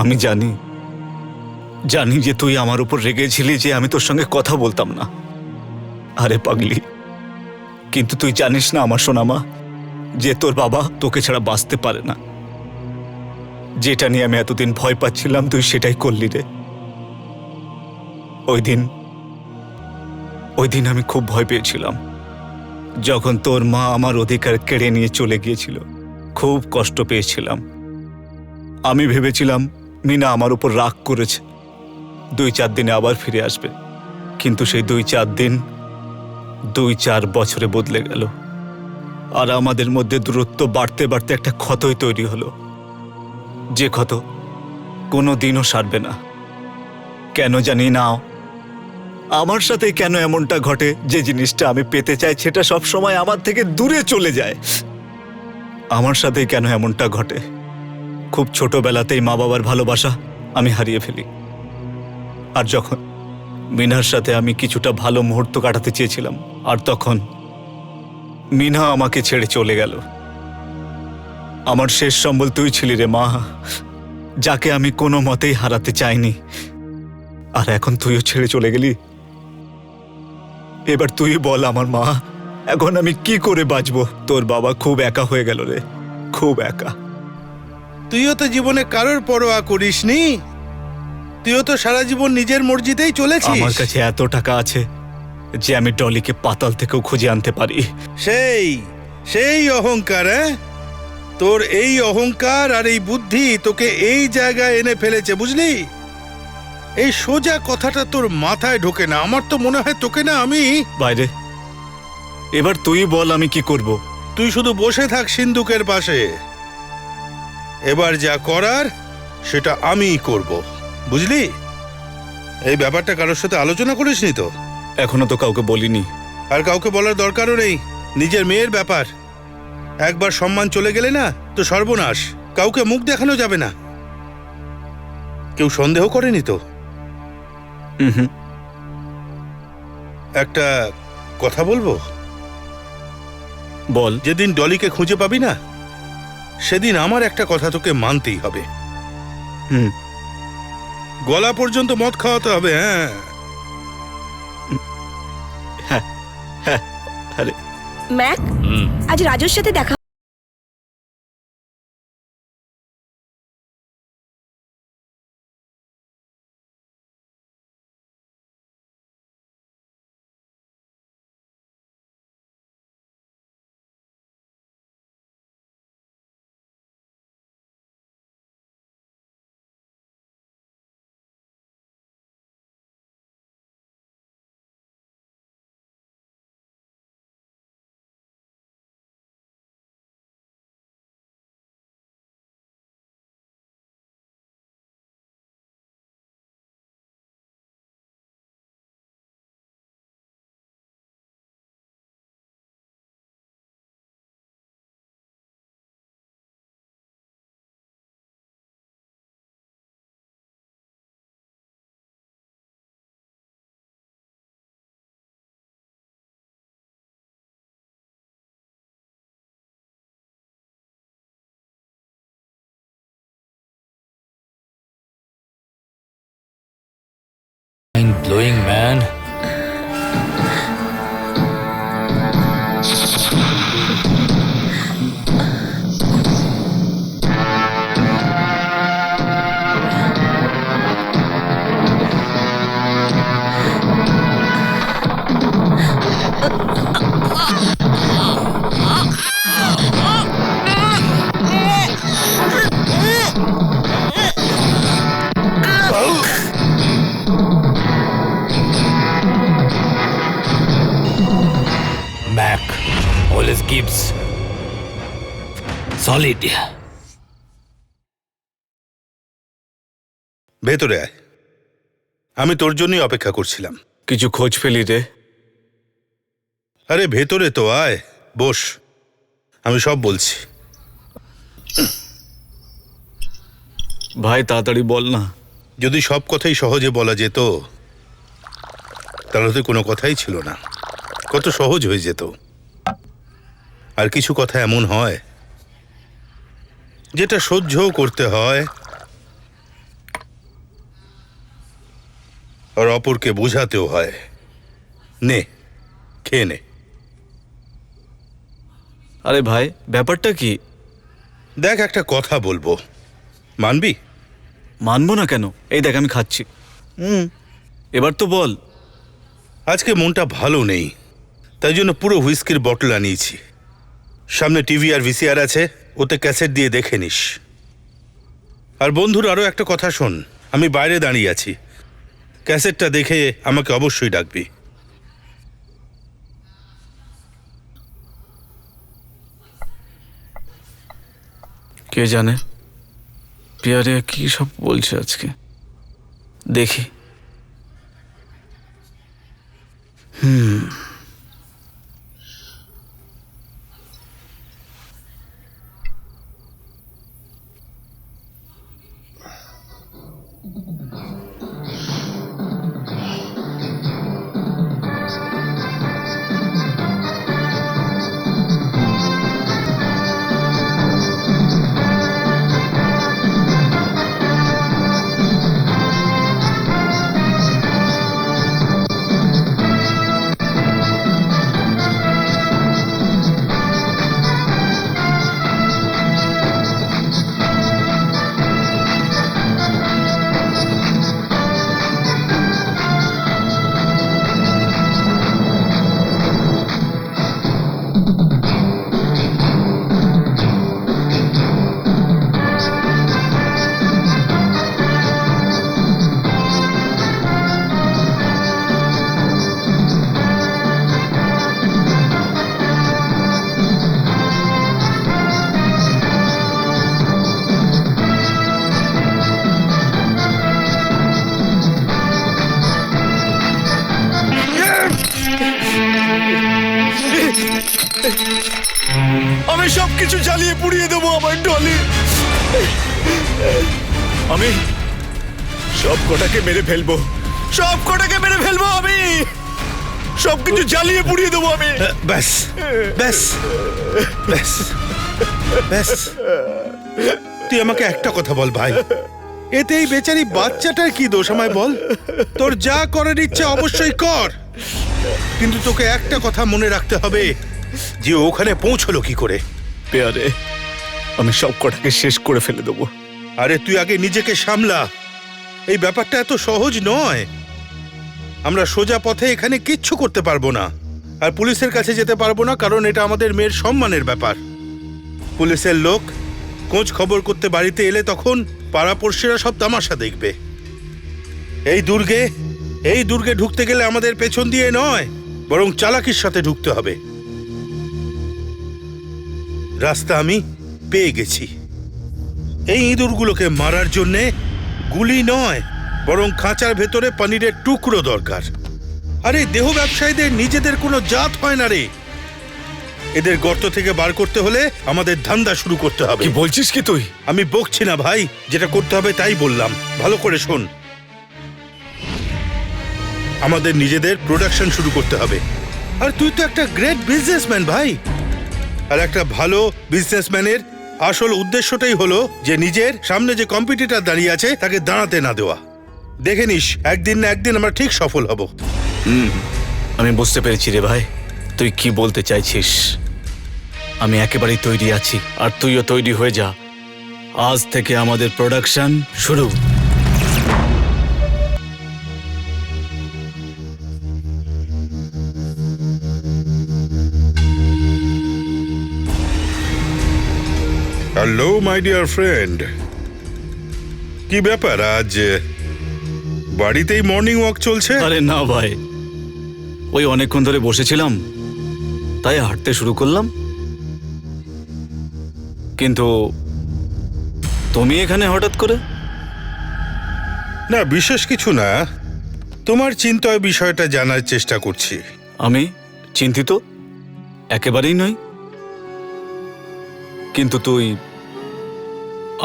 আমি জানি যে তুই আমার উপর রেগেছিলি যে আমি তোর সঙ্গে কথা বলতাম না। আরে পাগলি, কিন্তু তুই জানিস না আমার সোনা মা, যে তোর বাবা তোকে ছাড়া বাঁচতে পারে না। যেটা নিয়ে আমি এতদিন ভয় পাচ্ছিলাম তুই সেটাই করলি রে। ওই দিন আমি খুব ভয় পেয়েছিলাম যখন তোর মা আমার অধিকার কেড়ে নিয়ে চলে গিয়েছিল। খুব কষ্ট পেয়েছিলাম। আমি ভেবেছিলাম মিনা আমার উপর রাগ করেছে, 2-4 দিনে আবার ফিরে আসবে। কিন্তু সেই 2-4 দিন 2-4 বছরে বদলে গেল, আর আমাদের মধ্যে দূরত্ব বাড়তে বাড়তে একটা ক্ষতই তৈরি হলো, যে ক্ষত কোনো দিনও সারবে না। কেন জানি না আমার সাথে কেন এমনটা ঘটে, যে জিনিসটা আমি পেতে চাই সেটা সব সময় আমার থেকে দূরে চলে যায়। আমার সাথে কেন এমনটা ঘটে? খুব ছোটবেলাতেই মা বাবার ভালোবাসা আমি হারিয়ে ফেলি, আর যখন মিনার সাথে আমি কিছুটা ভালো মুহূর্ত কাটাতে চেয়েছিলাম, আর তখন মিনা আমাকে ছেড়ে চলে গেল। আমার শেষ সম্বল তুই ছিলি রে মা, যাকে আমি কোনো মতেই হারাতে চাইনি। আর এখন তুইও ছেড়ে চলে গেলি। এবার তুই বল আমার মা, এখন আমি কি করে বাঁচবো? তোর বাবা খুব একা হয়ে গেল রে, খুব একা। তুইও তো জীবনে কারোর পরোয়া করিসনি। তুইও তো সারা জীবন নিজের মর্জিতেই চলেছিস। আমার কাছে এত টাকা আছে, যে আমি ডলিকে পাতাল থেকেও খুঁজে আনতে পারি। সেই সেই অহংকার, হ্যাঁ? তোর এই অহংকার আর এই বুদ্ধি তোকে এই জায়গায় এনে ফেলেছে, বুঝলি? এই সোজা কথাটা তোর মাথায় ঢোকে না। আমার তো মনে হয় তোকে না আমি... বাইরে, এবার তুই বল আমি কি করব। তুই শুধু বসে থাক সিন্ধুকের পাশে। এবার যা করার সেটা আমিই করব, বুঝলি? এই ব্যাপারটা কারোর সাথে আলোচনা করিসনি তো? এখনো তো কাউকে বলিনি। আর কাউকে বলার দরকারও নেই। নিজের মেয়ের ব্যাপার, একবার সম্মান চলে গেলে না তো সর্বনাশ। কাউকে মুখ দেখানো যাবে না। কেউ সন্দেহ করেনি তো? হুম। একটা কথা বলবো? বল। যেদিন ডলিকে খুঁজে পাবি না, সেদিন আমার একটা কথা তোকে মানতেই হবে। হুম। গলা পর্যন্ত মদ খাওয়াতে হবে। হ্যাঁ, আরে ম্যাক, হুম। আজ রাজুর সাথে দেখা। Mind blowing, man. Mac always gives solid. ভেতরে আয়। আমি তোর জন্যই অপেক্ষা করছিলাম। কিছু খোঁজ পেলি রে? আরে ভেতরে তো আয়, বস, আমি সব বলছি। ভাই তাড়াতাড়ি বল না। যদি সব কথাই সহজে বলা যেত তাহলে তো কোনো কথাই ছিল না, কত সহজ হয়ে যেত। আর কিছু কথা এমন হয় যেটা সহ্যও করতে হয় আর অপরকে বোঝাতেও হয়। নে, খেয়ে নে। আরে ভাই, ব্যাপারটা কি? দেখ, একটা কথা বলবো, মানবি? মানবো না কেন? এই দেখ আমি খাচ্ছি। এবার তো বল। আজকে মনটা ভালো নেই, তাই জন্য পুরো হুইস্কির বটল আনিয়েছি। সামনে টিভি আর ভিসিআর আছে, ওতে ক্যাসেট দিয়ে দেখে নিস। আর বন্ধুর আরও একটা কথা শোন, আমি বাইরে দাঁড়িয়ে আছি, ক্যাসেটটা দেখে আমাকে অবশ্যই ডাকবি। কে জানে পিয়ারে কি সব বলছে আজকে, দেখি। আমি সবকিছু জ্বালিয়ে পুড়িয়ে দেবো আমার ডলি। আমি সব কটাকে মেরে ফেলবো, সব কটাকে মেরে ফেলবো, আমি সবকিছু জ্বালিয়ে পুড়িয়ে দেবো আমি। ব্যাস ব্যাস ব্যাস ব্যাস, তুই আমাকে একটা কথা বল ভাই, এতে এই বেচারি বাচ্চাটার কি দোষ আমায় বল? তোর যা করার ইচ্ছা অবশ্যই কর, কিন্তু তোকে একটা কথা মনে রাখতে হবে যে ওখানে পৌঁছলো কি করে। পেয়ারে, আমি সব কটাকে শেষ করে ফেলে দেবো। আরে তুই আগে নিজেকে সামলা, এই ব্যাপারটা এত সহজ নয়। আমরা সোজা পথে এখানে কিচ্ছু করতে পারবো না, আর পুলিশের কাছে যেতে পারবো না, কারণ এটা আমাদের মেয়ের সম্মানের ব্যাপার। পুলিশের লোক খোঁজ খবর করতে বাড়িতে এলে তখন পাড়াপড়শিরা সব তামাশা দেখবে। এই দুর্গে ঢুকতে গেলে আমাদের পেছন দিয়ে নয়, বরং চালাকির সাথে ঢুকতে হবে। রাস্তা আমি পেয়ে গেছি। এই ইঁদুরগুলোকে মারার জন্যে গুলি নয়, বরং খাঁচার ভেতরে পনিরের টুকরো দরকার। আরে দেহ ব্যবসায়ীদের নিজেদের কোনো জাত হয় না রে। এদের গর্ত থেকে বার করতে হলে আমাদের ধান্দা শুরু করতে হবে। কি বলছিস কি তুই? আমি বকছি না ভাই, যেটা করতে হবে তাই বললাম, ভালো করে শোন। আমাদের নিজেদের প্রোডাকশন শুরু করতে হবে। আর তুই তো একটা গ্রেট বিজনেসম্যান ভাই, আর একটা ভালো বিজনেসম্যানের আসল উদ্দেশ্যটাই হলো যে নিজের সামনে যে কম্পিটিটর দাঁড়িয়ে আছে তাকে দাঁড়াতে না দেওয়া। দেখে নিস, একদিন না একদিন আমরা ঠিক সফল হব। আমি বুঝতে পেরেছি রে ভাই, তুই কি বলতে চাইছিস। আমি একেবারেই তৈরি আছি, আর তুইও তৈরি হয়ে যা। আজ থেকে আমাদের প্রোডাকশন শুরু। হ্যালো মাই ডিয়ার ফ্রেন্ড, কি ব্যাপার আজ বাড়িতেই মর্নিং ওয়াক চলছে? আরে না ভাই, ওই অনেকক্ষণ ধরে বসেছিলাম তাই হাঁটতে শুরু করলাম। কিন্তু তুমি এখানে হঠাৎ করে? না, বিশেষ কিছু না, তোমার চিন্তায় বিষয়টা জানার চেষ্টা করছি। আমি চিন্তিত একেবারেই নই, কিন্তু তুই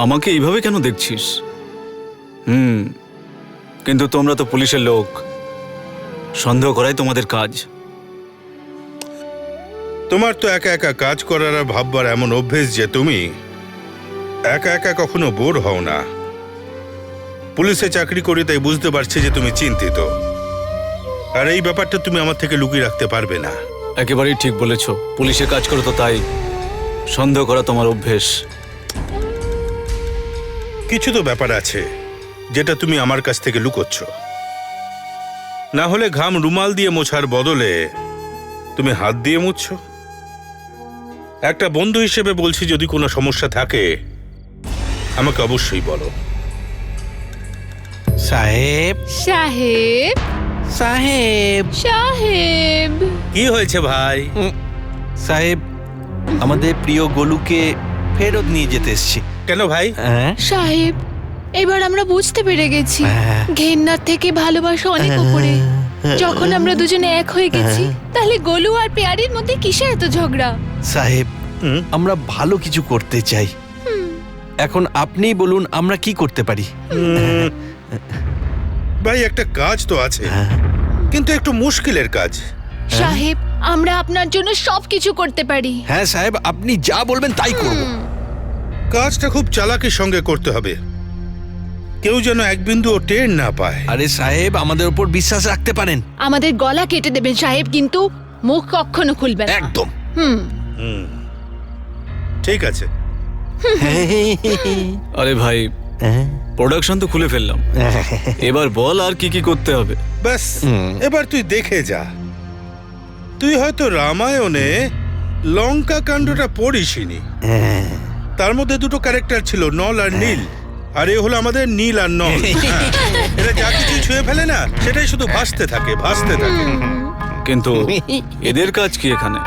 আমাকে এইভাবে কেন দেখছিস? কিন্তু তোমরা তো পুলিশের লোক, সন্দেহ করাই তোমাদের কাজ। তোমার তো একা একা কাজ করার আর ভাববার এমন অভ্যেস যে তুমি একা একা কখনো বোর হও না। পুলিশে চাকরি করি তাই বুঝতে পারছি যে তুমি চিন্তিত, আর এই ব্যাপারটা তুমি আমার থেকে লুকিয়ে রাখতে পারবে না। একেবারেই ঠিক বলেছ, পুলিশে কাজ করো তো তাই সন্দেহ করা তোমার অভ্যেস। কিছু তো ব্যাপার আছে যেটা তুমি আমার কাছ থেকে লুকোচ্ছ। না হলে ঘাম রুমাল দিয়ে মোছার বদলে তুমি হাত দিয়ে মুছছ। একটা বন্ধু হিসেবে বলছি, যদি কোনো সমস্যা থাকে আমাকে অবশ্যই বলো। সাহেব সাহেব সাহেব সাহেব, কি হয়েছে ভাই? সাহেব, আমাদের প্রিয় গোলুকে ফেরত নিয়ে যেতে এসছি। কেন ভাই? হ্যাঁ, সাহেব এবার আমরা বুঝতে পেরে গেছি ঘেন্নার থেকে ভালোবাসা অনেক উপরে। যখন আমরা দুজনে এক হয়ে গেছি, তাহলে গোলু আর পেয়ারির মধ্যে কিসের এত ঝগড়া? সাহেব, আমরা ভালো কিছু করতে চাই। এখন আপনিই বলুন আমরা কি করতে পারি। ভাই, একটা কাজ তো আছে, কিন্তু একটু মুশকিলের কাজ। সাহেব, আমরা আপনার জন্য সবকিছু করতে পারি। হ্যাঁ সাহেব, আপনি যা বলবেন তাই করব। কাজটা খুব চালাকির সঙ্গে করতে হবে, কেউ যেন এক বিন্দুও টের না পায়। আরে সাহেব, আমাদের উপর বিশ্বাস রাখতে পারেন। আমাদের গলা কেটে দেবেন সাহেব, কিন্তু মুখ কখনো খুলবেন না। একদম। ঠিক আছে। আরে ভাই, প্রোডাকশন তো খুলে ফেললাম, এবার বল আর কি কি করতে হবে। ব্যাস, এবার তুই দেখে যা। তুই হয়তো রামায়ণে লঙ্কা কাণ্ডটা পড়িসনি, তার মধ্যে দুটো ক্যারেক্টার ছিল, নল আর নীল, আর এ হলো আমাদের নীল আর নল। এরা যা কিছু ছুঁয়ে ফেলে না, সেটাই শুধু ভাসতে থাকে ভাসতে থাকে। কিন্তু এদের কাজ কি এখানে?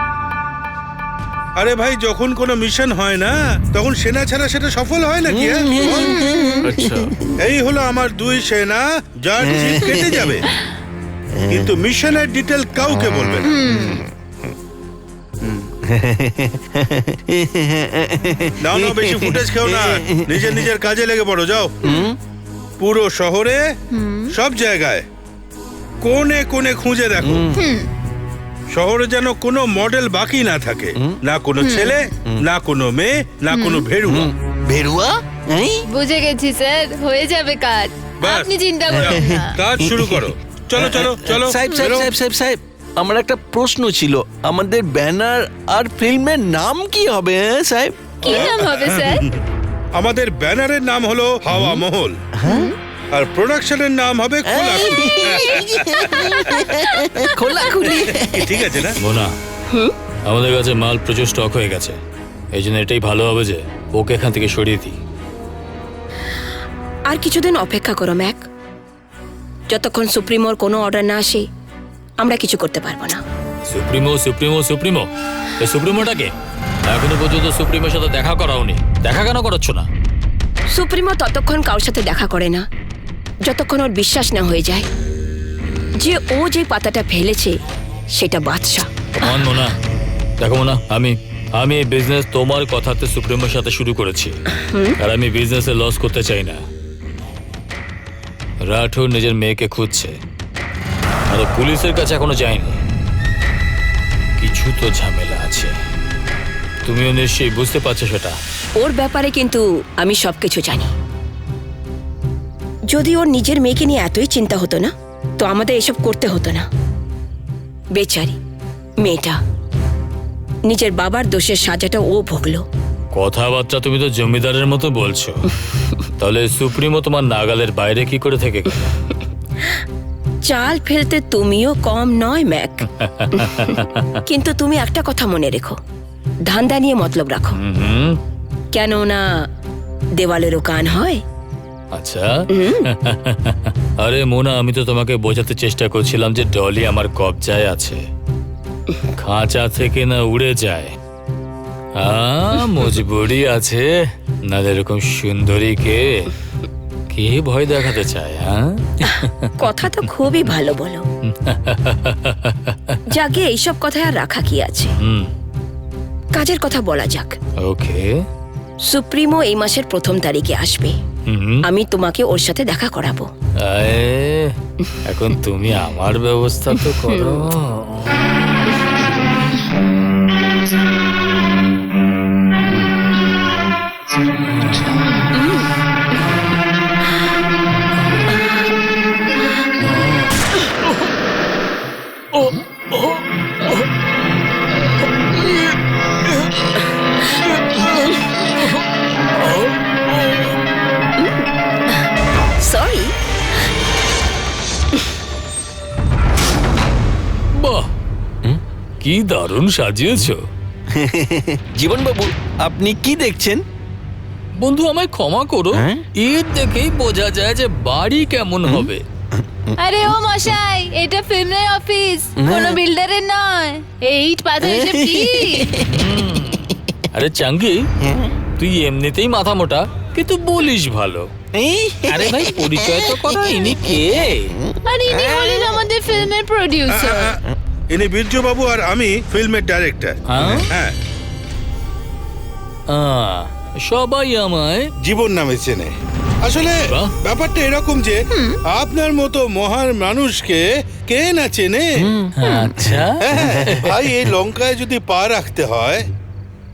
আরে ভাই, যখন কোনো মিশন হয় না, তখন সেনা ছাড়া সেটা সফল হয় নাকি? আচ্ছা, এই হলো আমার দুই সেনা, যার জিভ কেটে যাবে, কিন্তু মিশনের ডিটেল কাউকে বলবে না। নাও নাও, বেশি ফুটেজ খেও না, নিজের নিজের কাজে লেগে পড়ো, যাও। পুরো শহরে সব জায়গায় কোণে কোণে খুঁজে দেখো, শহরে যেন কোনো মডেল বাকি না থাকে, না কোনো ছেলে, না কোনো মেয়ে, না কোনো ভেড়ুয়া। ভেরুয়া এই? বুঝে গেছি স্যার, হয়ে যাবে কাজ, বাস। আপনি চিন্তা করবেন না। কাজ শুরু করো, চলো চলো চলো। সাহেব সাহেব বেরো। সাহেব সাহেব সাহেব আমার একটা প্রশ্ন ছিল, আমাদের ব্যানার আর ফিল্মের নাম কি হবে সাহেব? কি নাম হবে স্যার? আমাদের ব্যানারের নাম হলো হাওয়া মহল, আর প্রোডাকশনের নাম হবে খোলাখুলি। খোলাখুলি। ঠিক আছে না? মোনা, আমাদের কাছে মাল প্রচুর স্টক হয়ে গেছে, এই জন্য এটাই ভালো হবে যে ওকে এখান থেকে সরিয়ে দিই। আর কিছুদিন অপেক্ষা করো ম্যাক, যতক্ষণ সুপ্রিমোর কোনো অর্ডার না আসে আমরা কিছু করতে পারবো না। সুপ্রিমো সুপ্রিমো সুপ্রিমো, এই সুপ্রিমোটাকে এখনো পর্যন্ত সুপ্রিমোর সাথে দেখা করাওনি, দেখা কেন করাচ্ছ না? সুপ্রিমো ততক্ষণ কারোর সাথে দেখা করে না যতক্ষণ ওর বিশ্বাস না হয়ে যায় যে ও যে পাতাটা ফেলেছে সেটা বাদশা। কমান মোনা, দেখো মোনা, আমি এই বিজনেস তোমার কথাতে সুপ্রিমোর সাথে শুরু করেছি, আর আমি বিজনেসে লস করতে চাই না। রাঠৌর নিজের মেয়েকে খুঁজছে, আর ও পুলিশের কাছে এখনো যায়নি, কিছু তো ঝামেলা আছে, তুমিও নিশ্চয়ই বুঝতে পারছো সেটা। ওর ব্যাপারে কিন্তু আমি সবকিছু জানি। যদি ওর নিজের মেয়েকে নিয়ে এতই চিন্তা হতো না তো আমাদের এসব করতে হতো না। বেচারি মেয়েটা নিজের বাবার দোষের সাজাটা ও ভুগলো। কথাবার্তা তুমি তো জমিদারের মতো বলছো, তাহলে সুপ্রিমো তোমার নাগালের বাইরে কি করে থেকে গেল? চাল ফেলতে তুমিও কম নয় ম্যাক, কিন্তু তুমি একটা কথা মনে রেখো, ধান্দা নিয়ে মতলব রাখো, কেননা দেওয়ালেরও কান হয়। আচ্ছা, আরে মোনা, আমি তো তোমাকে বোঝাতে চেষ্টা করছিলাম যে ডলি আমার কবজায় আছে, খাঁচা থেকে না উড়ে যায়। মজবুরি আছে, না এরকম সুন্দরীকে কে ভয় দেখাতে চায়? কথা তো খুবই ভালো বলো। যাকে এইসব কথায় আর রাখা কি আছে, কাজের কথা বলা যাক। ওকে, সুপ্রিমো এই মাসের 1 তারিখে আসবে, আমি তোমাকে ওর সাথে দেখা করাবো। এখন তুমি আমার ব্যবস্থা তো করো। সরি। বাহ, কি দারুণ সাজিয়েছো। জীবনবাবু, আপনি কি দেখছেন? বন্ধু, আমায় ক্ষমা করো, এর দেখেই বোঝা যায় যে বাড়ি কেমন হবে। আরে ও মশাই, এটা ফিল্মের অফিস, কোনো বিল্ডারের নয়। এই ইট পাথর এসে please। আরে চাঙ্গি, তুই এমনিতেই মাথা মোটা, কিন্তু বলিস ভালো। আরে ভাই, পরিচয় তো করা, ইনি কে? আর ইনি হলেন আমাদের ফিল্মের প্রোডিউসার। ইনি বীর্য বাবু, আর আমি ফিল্মের ডাইরেক্টর। হ্যাঁ, সবাই আমায় জীবন নামে চেনে। আসলে বাহ। ব্যাপারটা এরকম যে আপনার মতো মহান মানুষকে কে না চেনে। আচ্ছা, ভাই, এই লঙ্কায় যদি পা রাখতে হয়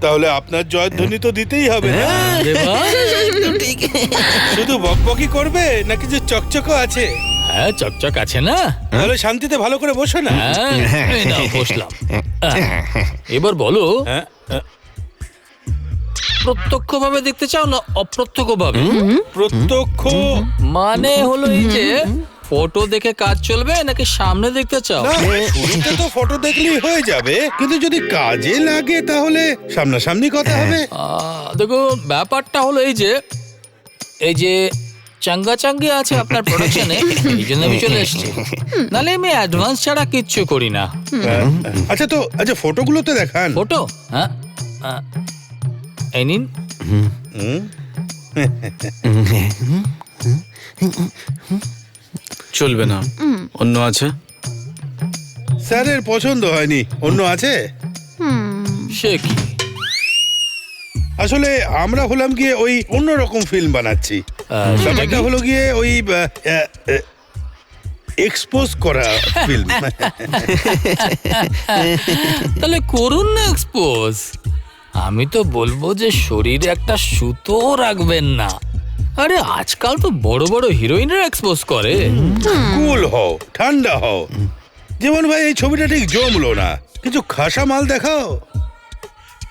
তাহলে আপনার জয়ধ্বনি তো দিতেই হবে না? আরে বাহ, শুধু বকবকি করবে নাকি যে চকচকও আছে? হ্যাঁ, চকচক আছে না? তাহলে শান্তিতে ভালো করে বসো না। এই নাও, বসলাম। এবার বলো, প্রত্যক্ষ ভাবে দেখতে চাও না অপ্রত্যক্ষ ভাবে? প্রত্যক্ষ মানে হলো এই যে ফটো দেখে কাজ চলবে নাকি সামনে দেখতে চাও? না, শুরুতে তো ফটো দেখলেই হয়ে যাবে, কিন্তু যদি কাজে লাগে তাহলে সামনাসামনি কথা হবে। দেখো, ব্যাপারটা হলো এই যে চাঙ্গা চাঙ্গি আছে আপনার প্রোডাকশনে, এই জন্য আমি চলে এসেছি, নালে আমি অ্যাডভান্স ছাড়া কিচ্ছু করি না। আচ্ছা, ফটোগুলো তো দেখান। ফটো? হ্যাঁ, এই নিন। চলবে না, অন্য আছে? স্যারের পছন্দ হয়নি, অন্য আছে? সে কি? আসলে আমরা হলাম গিয়ে ওই অন্যরকম ফিল্ম বানাচ্ছি। সেটা ব্যাপারটা কি? হলো গিয়ে ওই এক্সপোজ করা ফিল্ম। তাহলে করুন না এক্সপোজ। আমি তো বলবো যে শরীরে একটা সুতো রাখবেন না। আরে আজকাল তো বড় বড় হিরোইনরা এক্সপোজ করে। কুল হও, ঠান্ডা হও। যেমন ভাই এই ছবিটা ঠিক জমলো না, কিছু খাসা মাল দেখাও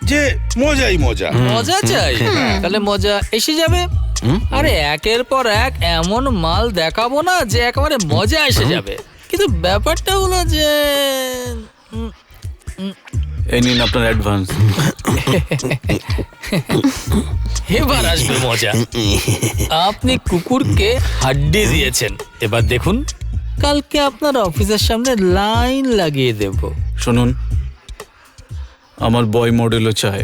যে মজাই মজা। মজা চাই, তাহলে মজা এসে যাবে। আরে একের পর এক এমন মাল দেখাবো না যে একেবারে মজা এসে যাবে। কিন্তু ব্যাপারটা হলো যে এই নিন আপনার অ্যাডভান্স। এবার আসবে মজা। আপনি কুকুরকে হাড্ডি দিয়েছেন, এবার দেখুন কালকে আপনার অফিসের সামনে লাইন লাগিয়ে দেব। শুনুন, আমার বয় মডেলও চাই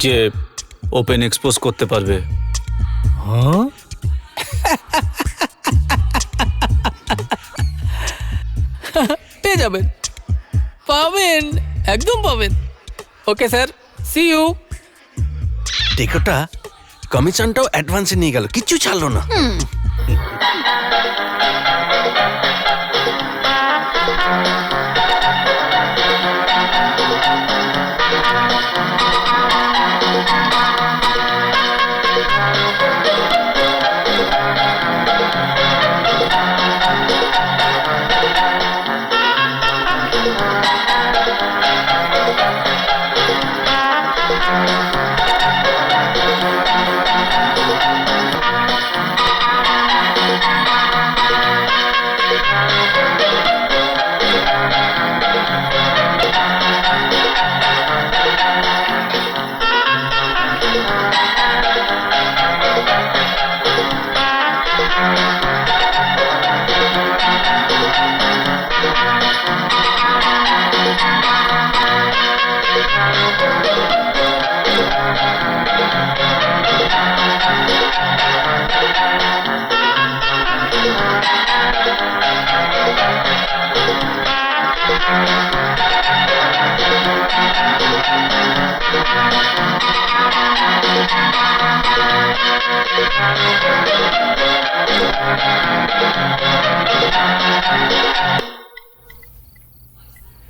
যে ওপেন এক্সপোজ করতে পারবে। হ্যাঁ, পেয়ে যাবেন, পাবেন, একদম পাবেন। Okay sir, see you. টেকোটা কমিশনটাও অ্যাডভান্সে নিয়ে গেল, কিচ্ছু ছাড়লো না।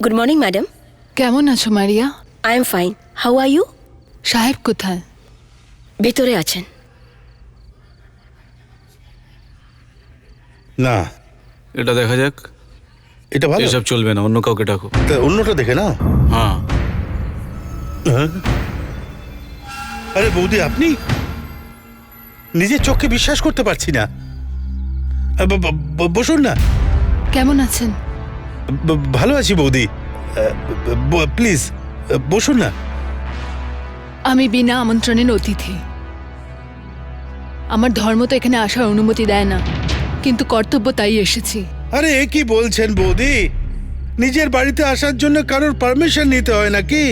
Good morning madam. কেমন আছো Maria? I am fine, how are you? সাহেব কোথায়? ভেতরে আছেন। না, এটা দেখা যাক। এটা ভালো। এসব চলবে না, অন্য কাউকে ডাকো। তা অন্যটা দেখে নাও। হ্যাঁ, আরে বৌদি, আপনি? নিজের চোখকে বিশ্বাস করতে পারছি না। বসুন না। কেমন আছেন? ভালো আছি বৌদি, প্লিজ বসুন না। আমি বিনা আমন্ত্রণের অতিথি। আমার ধর্ম তো এখানে আসার অনুমতি দেয় না, কিন্তু কর্তব্য তাই এসেছি। আরে এ কি বলছেন বৌদি? নিজের বাড়িতে আসার জন্য কারোর পারমিশন নিতে হয় নাকি?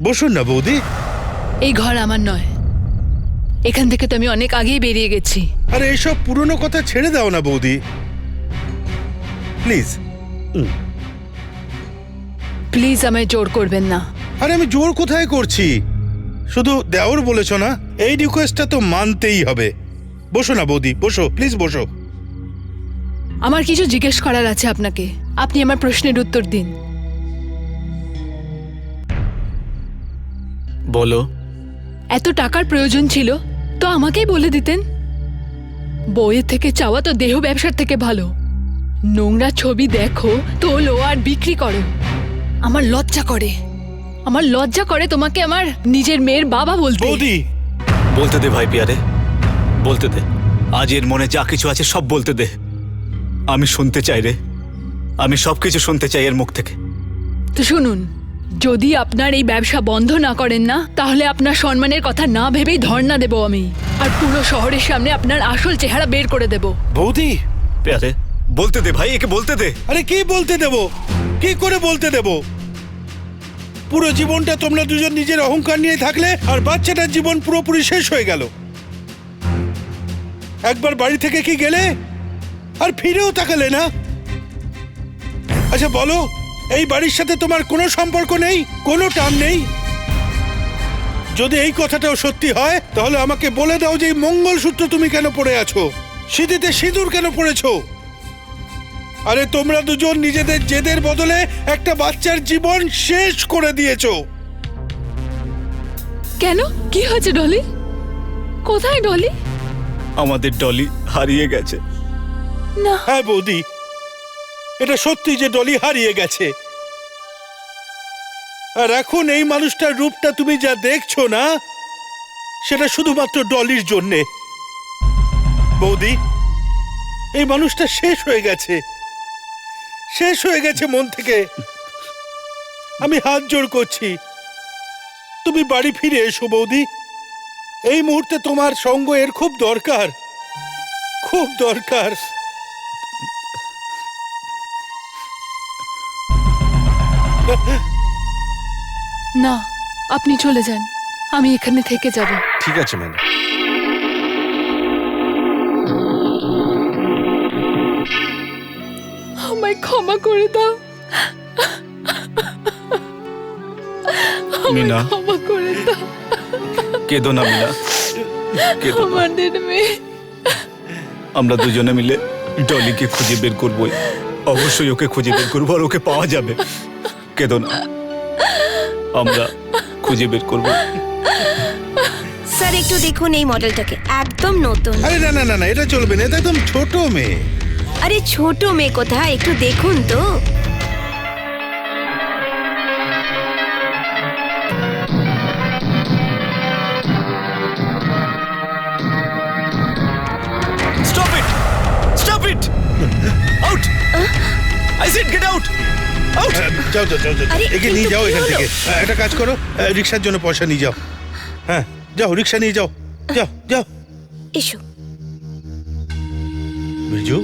বসুন না বৌদি। এই ঘর আমার নয়, এখান থেকে তো আমি অনেক আগেই বেরিয়ে গেছি। আরে এসব পুরনো কথা ছেড়ে দাও না বৌদি, প্লিজ। প্লিজ আমায় জোর করবেন না। আরে আমি জোর কোথায় করছি? শুধু দেওর বলেছ না, এই রিকোয়েস্টটা তো মানতেই হবে। বসো না বৌদি, বসো, প্লিজ বসো। আমার কিছু জিজ্ঞেস করার আছে আপনাকে, আপনি আমার প্রশ্নের উত্তর দিন। বলো। এত টাকার প্রয়োজন ছিল তো আমাকেই বলে দিতেন। বইয়ের থেকে চাওয়া তো দেহ ব্যবসার থেকে ভালো। নোংরা ছবি দেখো, তোলো আর বিক্রি করো। আমার লজ্জা করে, আমার লজ্জা করে তোমাকে আমার নিজের মেয়ের বাবা বলতে। বৌদি, বলতে দে ভাই পিয়ারে, বলতে দে। আজ এর মনে যা কিছু আছে সব বলতে দে। আমি শুনতে চাই রে, আমি সবকিছু শুনতে চাই এর মুখ থেকে। তো শুনুন, যদি আপনার এই ব্যবসা বন্ধ না করেন না, তাহলে আপনার সম্মানের কথা না ভেবেই ধর্ণা দেব আমি, আর পুরো শহরের সামনে আপনার আসল চেহারা বের করে দেব। বৌদি, পিয়ারে বলতে দে ভাই, একে বলতে দে। আরে কি বলতে দেব? কি করে বলতে দেব? পুরো জীবনটা তোমরা দুজন নিজের অহংকার নিয়ে থাকলে, আর বাচ্চাটার জীবন পুরোপুরি শেষ হয়ে গেল। একবার বাড়ি থেকে কি গেলে আর ফিরেও তাকালে না? আচ্ছা বলো, এই বাড়ির সাথে তোমার কোনো সম্পর্ক নেই, কোনো টান নেই? যদি এই কথাটাও সত্যি হয় তাহলে আমাকে বলে দাও যে এই মঙ্গলসূত্র তুমি কেন পরে আছো, সিঁথিতে সিঁদুর কেন পরেছো? আরে তোমরা দুজন নিজেদের জেদের বদলে একটা বাচ্চার জীবন শেষ করে দিয়েছো। কেন? কি হয়েছে ডলি? কোথায় ডলি? আমাদের ডলি হারিয়ে গেছে। না, হ্যাঁ বৌদি, এটা সত্যি যে ডলি হারিয়ে গেছে। আর এখন এই মানুষটার রূপটা তুমি যা দেখছো না, সেটা শুধুমাত্র ডলির জন্যে। বৌদি, এই মানুষটা শেষ হয়ে গেছে, শেষ হয়ে গেছে মন থেকে। আমি হাত জোড় করছি, তুমি বাড়ি ফিরে এসো বৌদি। এই মুহূর্তে তোমার সঙ্গ এর খুব দরকার, খুব দরকার। না, আপনি চলে যান, আমি এখানে থেকে যাব। ঠিক আছে ম্যাডাম। আমায় ক্ষমা করে দাও, মিনা, ক্ষমা করে দাও। কেঁদো না মিনা, কেঁদো না। আমাদের মেয়ে আমরা দুজনে মিলে ডলিকে খুঁজে বের করবই, অবশ্যই ওকে খুঁজে বের করবো আর ওকে পাওয়া যাবে। কেঁদো না, আমরা খুঁজে বের করবো। স্যার একটু দেখুন এই মডেলটাকে, একদম নতুন। আরে না না না না, এটা চলবে না, এটা একদম ছোট মেয়ে। আরে ছোট মেয়ে কোথায়, একটু দেখুন তো। Stop it! Stop it! Out! I said get out! Out! যাও যাও যাও যাও, আরে, একে নিয়ে কিন্তু যাও কি এখান হলো? থেকে। একটা কাজ করো, রিক্সার জন্য পয়সা নিয়ে যাও। হ্যাঁ যাও, রিক্সা নিয়ে যাও, যাও যাও। এসো। বিজু,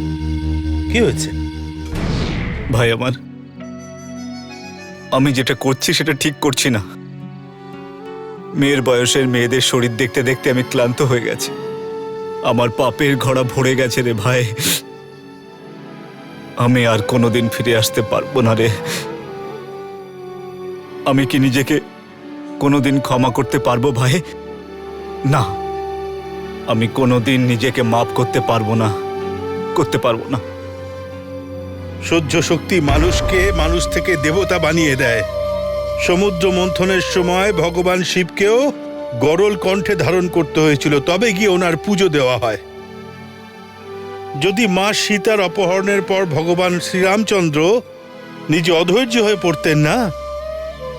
কি হয়েছে? ভাই আমার, আমি যেটা করছি সেটা ঠিক করছি না। মেয়ের বয়সের মেয়েদের শরীর দেখতে দেখতে আমি ক্লান্ত হয়ে গেছি। আমার পাপের ঘোড়া ভরে গেছে রে ভাই। আমি আর কোনোদিন ফিরে আসতে পারবো না রে। আমি কি নিজেকে কোনোদিন ক্ষমা করতে পারবো ভাই? না, আমি কোনোদিন নিজেকে মাফ করতে পারবো না, করতে পারবো না। সহ্য শক্তি মানুষকে মানুষ থেকে দেবতা বানিয়ে দেয়। সমুদ্র মন্থনের সময় ভগবান শিবকেও গরল কণ্ঠে ধারণ করতে হয়েছিল, তবে গিয়ে ওনার পুজো দেওয়া হয়। যদি মা সীতার অপহরণের পর ভগবান শ্রীরামচন্দ্র নিজে অধৈর্য হয়ে পড়তেন না,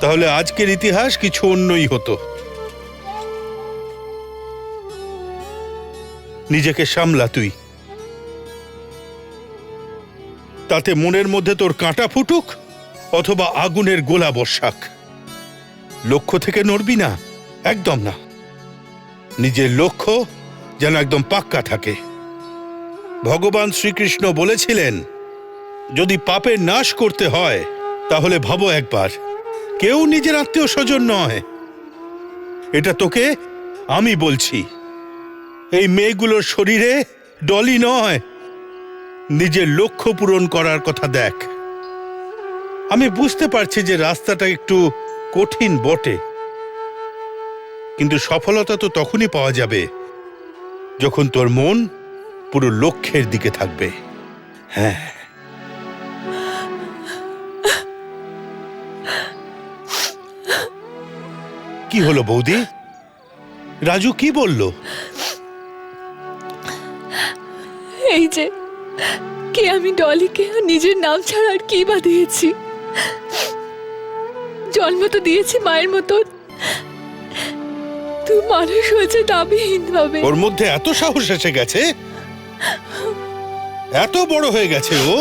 তাহলে আজকের ইতিহাস কিছু অন্যই হতো। নিজেকে সামলা তুই, তাতে মনের মধ্যে তোর কাঁটা ফুটুক অথবা আগুনের গোলা বর্ষাক, লক্ষ্য থেকে নড়বি না, একদম না। নিজের লক্ষ্য যেন একদম পাক্কা থাকে। ভগবান শ্রীকৃষ্ণ বলেছিলেন, যদি পাপের নাশ করতে হয় তাহলে ভাবো একবার, কেউ নিজের আত্মীয় স্বজন নয়। এটা তোকে আমি বলছি। এই মেয়েগুলোর শরীরে ডলি নয়, নিজের লক্ষ্য পূরণ করার কথা দেখ। আমি বুঝতে পারছি যে রাস্তাটা একটু কঠিন বটে, কিন্তু সফলতা তো তখনই পাওয়া যাবে যখন তোর মন পুরো লক্ষ্যের দিকে থাকবে। হ্যাঁ, কি হলো বৌদি? রাজু কি বলল? এই যে কি আমি ডলিকে নিজের নাম ছাড়া আর কি বা দিয়েছি? জন্ম তো দিয়েছি মায়ের মতো, তুই মানুষ হয়েছে দাবিহীন ভাবে। ওর মধ্যে এত সাহস এসে গেছে, এত বড় হয়ে গেছে ও।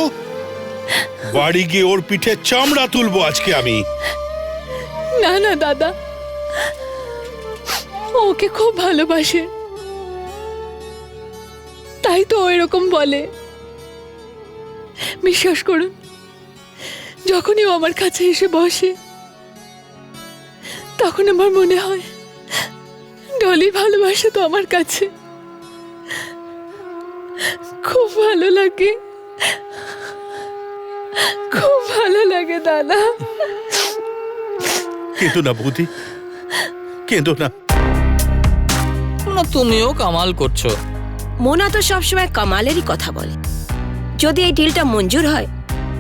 বাড়ি গিয়ে ওর পিঠে চামড়া তুলবো আজকে আমি। না না দাদা, ও ওকে খুব ভালোবাসে, তাই তো ও এরকম বলে। বিশ্বাস করুন, যখনই ও আমার কাছে এসে বসে তখন আমার মনে হয় ডলি ভালোবাসে তো আমার কাছে। খুব ভালো লাগে, খুব ভালো ভালো লাগে দাদা। কেঁদো না বৌদি, কেঁদো না। না, তুমিও কামাল করছো। মোনা তো সবসময় কামালেরই কথা বলে। যদি এই ডিলটা মঞ্জুর হয়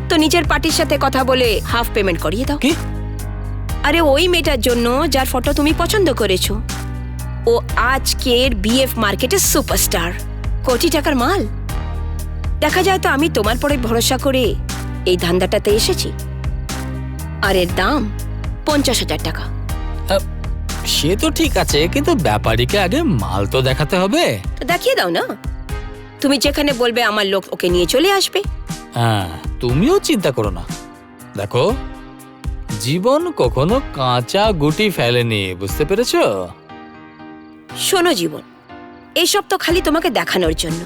তো নিজের পার্টির সাথে কথা বলে হাফ পেমেন্ট করিয়ে দাও। কি? আরে ওই মেয়েটার জন্য যার ফটো তুমি পছন্দ করেছো। ও আজকের বিএফ মার্কেটের সুপারস্টার, কোটি টাকার মাল। দেখা যায় তো আমি তোমার পরে ভরসা করে এই ধান্দাটাতে এসেছি। আর এর দাম 50,000 টাকা। সে তো ঠিক আছে, কিন্তু ব্যাপারীকে আগে মাল তো দেখাতে হবে। তো দেখিয়ে দাও না। তুমি যেখানে বলবে আমার লোক ওকে নিয়ে চলে আসবে। হ্যাঁ, তুমিও চিন্তা করো না। দেখো, জীবন কখনো কাঁচা গুটি ফেলেনি, বুঝতে পেরেছো? শোনো জীবন, এইসব তো খালি তোমাকে দেখানোর জন্য।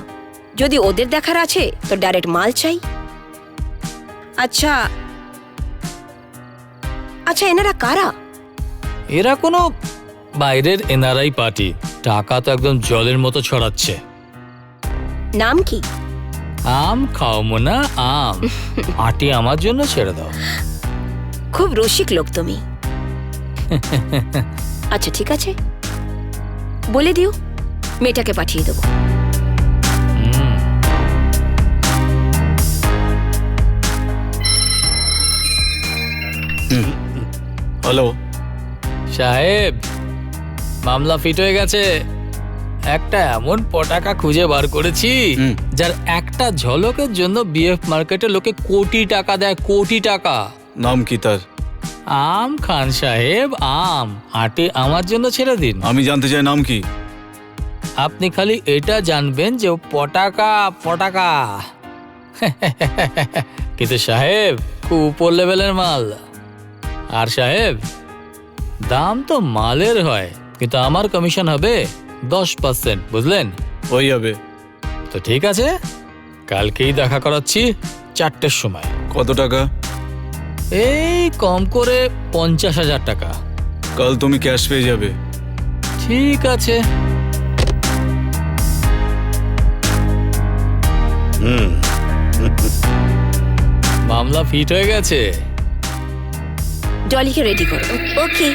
যদি ওদের দেখার আছে তো ডাইরেক্ট মাল চাই। আচ্ছা আচ্ছা, এনারা কারা? এরা কোনো বাইরের এনআরআই পার্টি। টাকা তো একদম জলের মতো ছড়াচ্ছে। নাম কি? আম খাও মোনা, আম। আটি আমার জন্য ছেড়ে দাও। খুব রসিক লোক তুমি। আচ্ছা ঠিক আছে, বলে দিও, মেয়েটাকে পাঠিয়ে দেবো। হুম। হ্যালো। সাহেব, মামলা ফিট হয়ে গেছে। একটা এমন পটাকা খুঁজে বার করেছি যার একটা ঝলকের জন্য বিএফ মার্কেটে লোকে কোটি টাকা দেয়, কোটি টাকা। নাম কি তার? আম খান সাহেব, আম। আটি আমার জন্য ছেড়ে দিন। আমি জানতে চাই নাম কি। আপনি খালি এটা জানবেন যে ও পটাকা পটাকা। কিন্তু সাহেব, খুব উপর লেভেলের মাল। আর সাহেব, দাম তো মালের হয়, কিন্তু আমার কমিশন হবে 10%, বুঝলেন? ওই হবে। তো ঠিক আছে, কালকেই দেখা করাচ্ছি 4টের সময়। কত টাকা? এই কম করে 50,000 টাকা। কাল তুমি ক্যাশ পেয়ে যাবে। ঠিক আছে। মামলা ফিট হয়ে গেছে। ডলিকে রেডি করো। ওকে।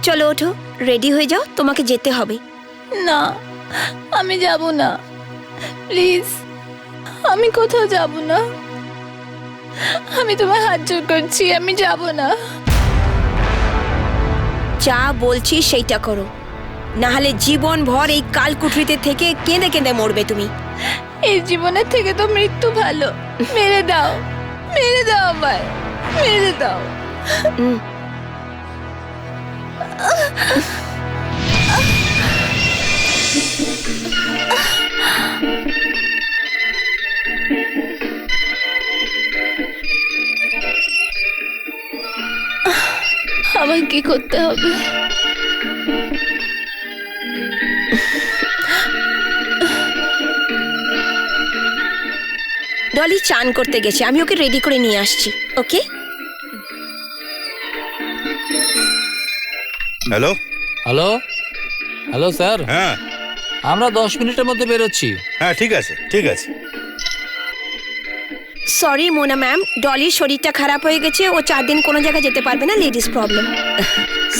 চলো ওঠো, রেডি হয়ে যাও, তোমাকে যেতে হবে। না, আমি যাব না, প্লিজ। আমি কোথাও যাব না। আমি তোমার হাত জোর করছি, আমি যাব না। যা বলছি সেইটা করো, না হলে জীবন ভর এই কালকুঠরিতে থেকে কেঁদে কেঁদে মরবে তুমি। এই জীবনের থেকে তো মৃত্যু ভালো। মেরে দাও, মেরে দাও আমায়, মেরে দাও। হুম। আমায় কি করতে হবে? ডলি চান করতে গেছে, আমি ওকে রেডি করে নিয়ে আসছি। ওকে। হ্যালো। Hello, hello sir. হ্যাঁ আমরা 10 মিনিটের মধ্যে বেরোচ্ছি। হ্যাঁ, ঠিক আছে ঠিক আছে। সরি মোনা ম্যাম, ডলির শরীরটা খারাপ হয়ে গেছে, ও 4 দিন কোনো জায়গায় যেতে পারবে না, ladies problem.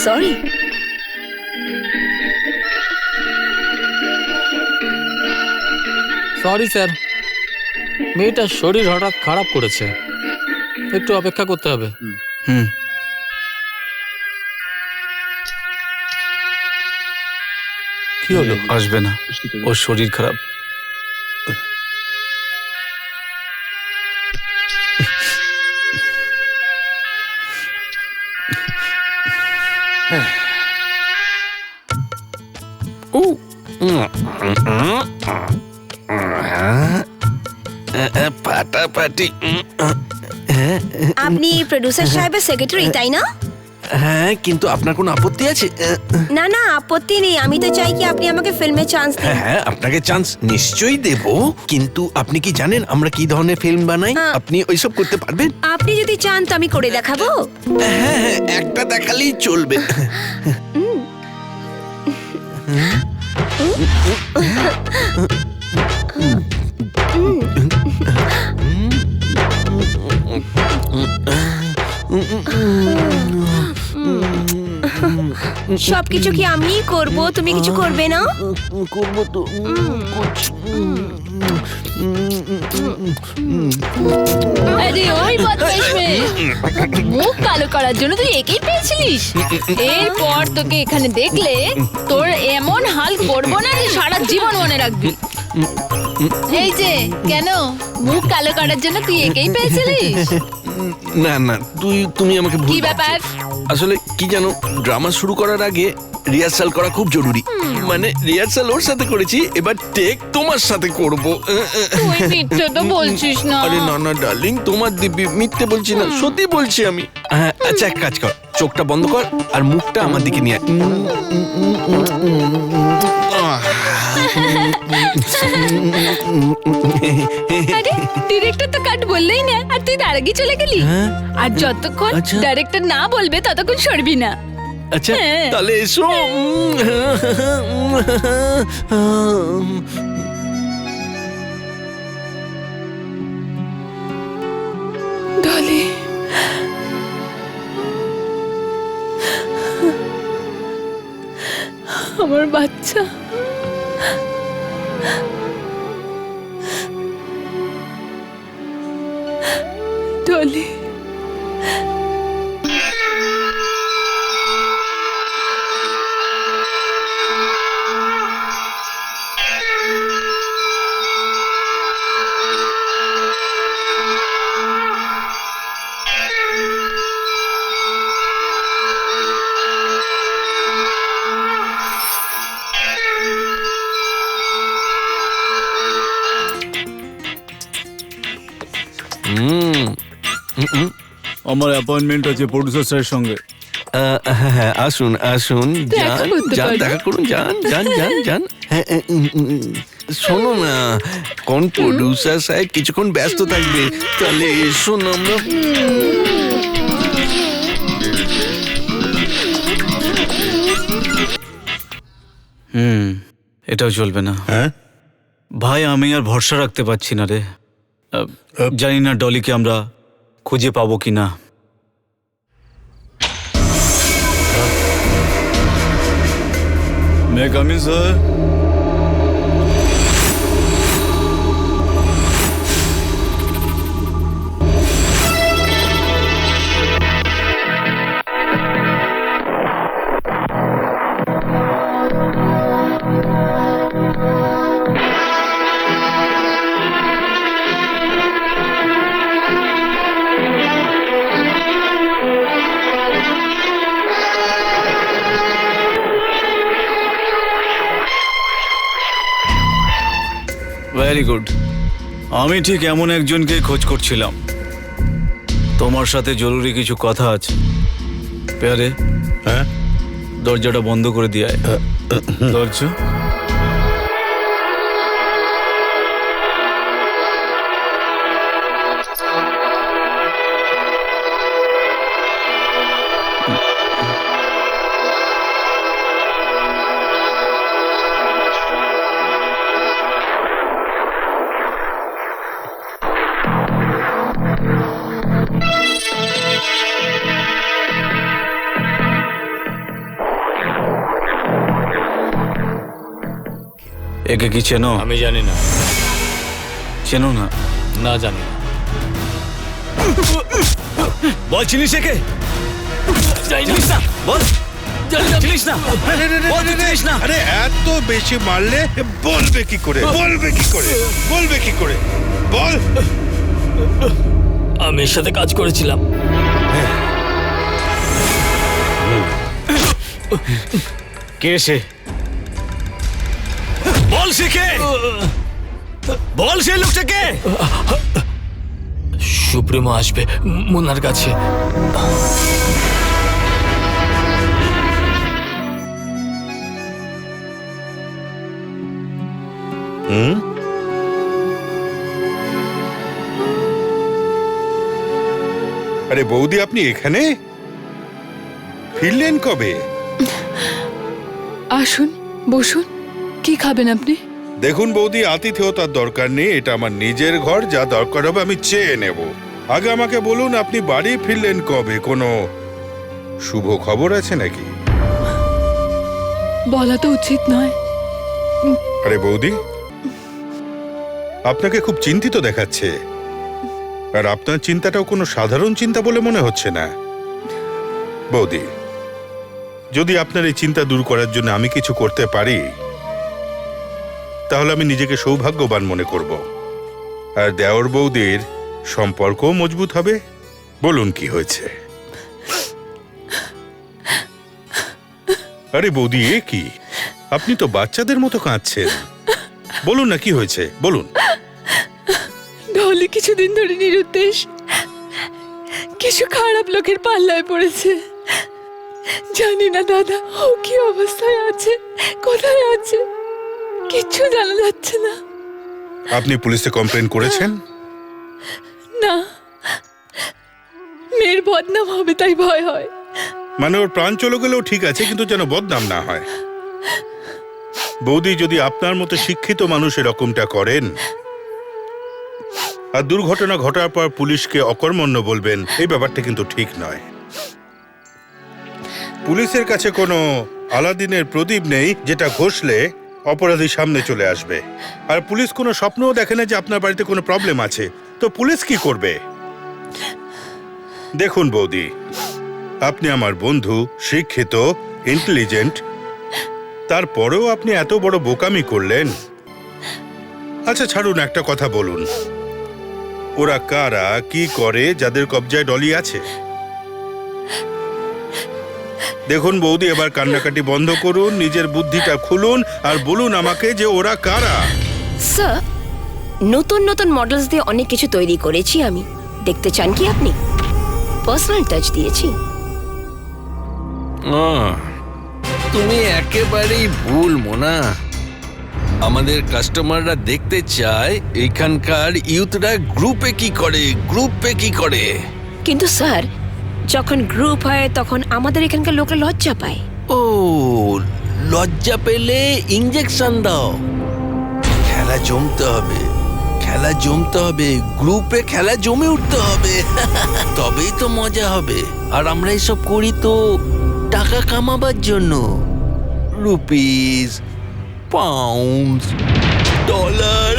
Sorry. Sorry sir, মেয়েটার শরীর হঠাৎ খারাপ করেছে, একটু অপেক্ষা করতে হবে। হুম। কি হলো? আসবে না, ওর শরীর খারাপ। ফাটাফাটি। আপনি প্রোডিউসার সাহেবের সেক্রেটারি, তাই না? হ্যাঁ, কিন্তু আপনার কোনো আপত্তি আছে? না না, আপত্তি নেই। আমি তো চাই কি আপনি আমাকে ফিল্মে চান্স দিন। হ্যাঁ, আপনাকে চান্স নিশ্চয়ই দেব, কিন্তু আপনি কি জানেন আমরা কি ধরনের ফিল্ম বানাই? আপনি ওইসব করতে পারবেন? আপনি যদি চান তো আমি করে দেখাবো। হ্যাঁ, একটা দেখালেই চলবে। সবকিছু কি আমিই করব, তুমি কিছু করবে না? করবো তো আরে ওই বদমাইশ মেয়ে, মুখ কালো করার জন্য তুই একেই পেয়েছিলিস? এরপর তোকে এখানে দেখলে তোর এমন হাল করবো না যে সারা জীবন মনে রাখবি। এই যে কেন মুখ কালো করার জন্য তুই একেই পেয়েছিলিস? না না তুমি আমাকে ভুল কি ভাবছো। ব্যাপার? আসলে কি জানো, ড্রামা শুরু করার আগে রিহার্সাল করা খুব জরুরি। মানে রিহার্সাল ওর সাথে করেছি, এবার টেক তোমার সাথে করব। তুই মিথ্যে তো বলছিস না। আরে না না ডার্লিং, তোমার দিব্যি, মিথ্যে বলছি না, সত্যি বলছি আমি। হ্যাঁ, আচ্ছা এক কাজ কর, চোখটা বন্ধ কর আর মুখটা আমার দিকে নিয়ে আয়। আরে ডিরেক্টর তো কাট বললেই না, আর তুই তার আগে চলে গেলি। হ্যাঁ? আর যতক্ষণ আচ্ছা। ডাইরেক্টর না বলবে ততক্ষণ সরবি না। আচ্ছা হ্যাঁ। তাহলে এসো। ডলি, আমার বাচ্চা। ডলি, আমার অ্যাপয়েন্টমেন্ট আছে প্রোডিউসার স্যারের সঙ্গে। হ্যাঁ আসুন আসুন, দেখা যান করতে যান, পারি? দেখা করুন, যান যান যান যান। হ্যাঁ, শোনো না, কোন প্রডিউসার সাহেব কিছুক্ষণ ব্যস্ত থাকবে, তাহলে এসো না আমরা। এটাও চলবে না। হ্যাঁ ভাই আমি আর ভরসা রাখতে পারছি না রে। জানি না ডলিকে আমরা খুঁজে পাবো কি না। May come in sir? Very good. আমি ঠিক এমন একজনকে খোঁজ করছিলাম। তোমার সাথে জরুরি কিছু কথা আছে। পেয়ারে, হ্যাঁ দরজাটা বন্ধ করে দিয়ে আয়। দরজা একে কি চেনো? আমি জানি না। চেনো না? না জানি না। বল চিনিস একে? চিনিস না? বল চিনিস না? বল তুই চিনিস না? আরে এত বেশি মারলে বলবে কি করে, বলবে কি করে, বলবে কি করে, বল। আমি এর সাথে কাজ করেছিলাম। কে সে? বল সে কে? বল সে লোকটা কে? সুপ্রিমো আসবে মুন্নার কাছে। আরে বৌদি, আপনি এখানে ফিরলেন কবে? আসুন বসুন। কি খাবেন আপনি? দেখুন বৌদি, আতিথেয়তার দরকার নেই, এটা আমার নিজের ঘর, যা দরকার হবে আমি চেয়ে নেব। আগে আমাকে বলুন, আপনি বাড়ি ফিরলেন কবে? কোনো শুভ খবর আছে নাকি? বলা তো উচিত নয়। আরে বৌদি, আপনাকে খুব চিন্তিত দেখাচ্ছে, আর আপনার চিন্তাটাও কোনো সাধারণ চিন্তা বলে মনে হচ্ছে না। বৌদি, যদি আপনার এই চিন্তা দূর করার জন্য আমি কিছু করতে পারি, তাহলে আমি নিজেকে সৌভাগ্যবান মনে করব, আর দেওর বৌদির সম্পর্কও মজবুত হবে। বলুন কি হয়েছে? আরে বৌদি, এ কি? আপনি তো বাচ্চাদের মতো কাঁদছেন। বলুন না কি হয়েছে, বলুন। ডলি কিছুদিন ধরে নিরুদ্দেশ কিছু খারাপ লোকের পাল্লায় পড়েছে। জানি না দাদা, ও কি অবস্থায় আছে, কোথায় আছে, কিচ্ছু জানা যাচ্ছে না। আপনি পুলিশে কমপ্লেন করেছেন? না, মেয়ের বদনাম হবে তাই ভয় হয়। মানে ওর প্রাণ চলে গেলেও ঠিক আছে, কিন্তু যেন বদনাম না হয়। বৌদি, যদি আপনার মতো শিক্ষিত মানুষ এরকমটা করেন আর দুর্ঘটনা ঘটার পর পুলিশকে অকর্মণ্য বলবেন, এই ব্যাপারটা কিন্তু ঠিক নয়। পুলিশের কাছে কোনো আলাদিনের প্রদীপ নেই যেটা ঘষলে অপরাধী সামনে চলে আসবে। আর পুলিশ কোনো স্বপ্নও দেখে না যে আপনার বাড়িতে কোনো প্রবলেম আছে, তো পুলিশ কি করবে? দেখুন বৌদি, আপনি আমার বন্ধু, শিক্ষিত, ইন্টেলিজেন্ট, তারপরেও আপনি এত বড় বোকামি করলেন। আচ্ছা ছাড়ুন, একটা কথা বলুন, ওরা কারা, কি করে, যাদের কবজায় ডলি আছে? দেখুন বৌদি, এবার কান্নাকাটি বন্ধ করুন, নিজের বুদ্ধিটা খুলুন আর বলুন আমাকে যে ওরা কারা। স্যার, নতুন নতুন মডেলস দিয়ে অনেক কিছু তৈরি করেছি আমি। দেখতে চান কি আপনি? পার্সোনাল টাচ দিয়েছি। তুমি একেবারেই ভুল মোনা। আমাদের কাস্টমাররা দেখতে চায় এখানকার ইউথরা গ্রুপে কি করে, গ্রুপে কি করে। কিন্তু স্যার, যখন গ্রুপ হয় তখন আমাদের এখানকার লোকরা লজ্জা পায়। ও, লজ্জা পেলে ইঞ্জেকশন দাও। খেলা জমতে হবে, খেলা জমতে হবে, গ্রুপে খেলা জমে উঠতে হবে, তবেই তো মজা হবে। আর আমরা এসব করি তো টাকা কামাবার জন্য। Rupees, pound, dollar.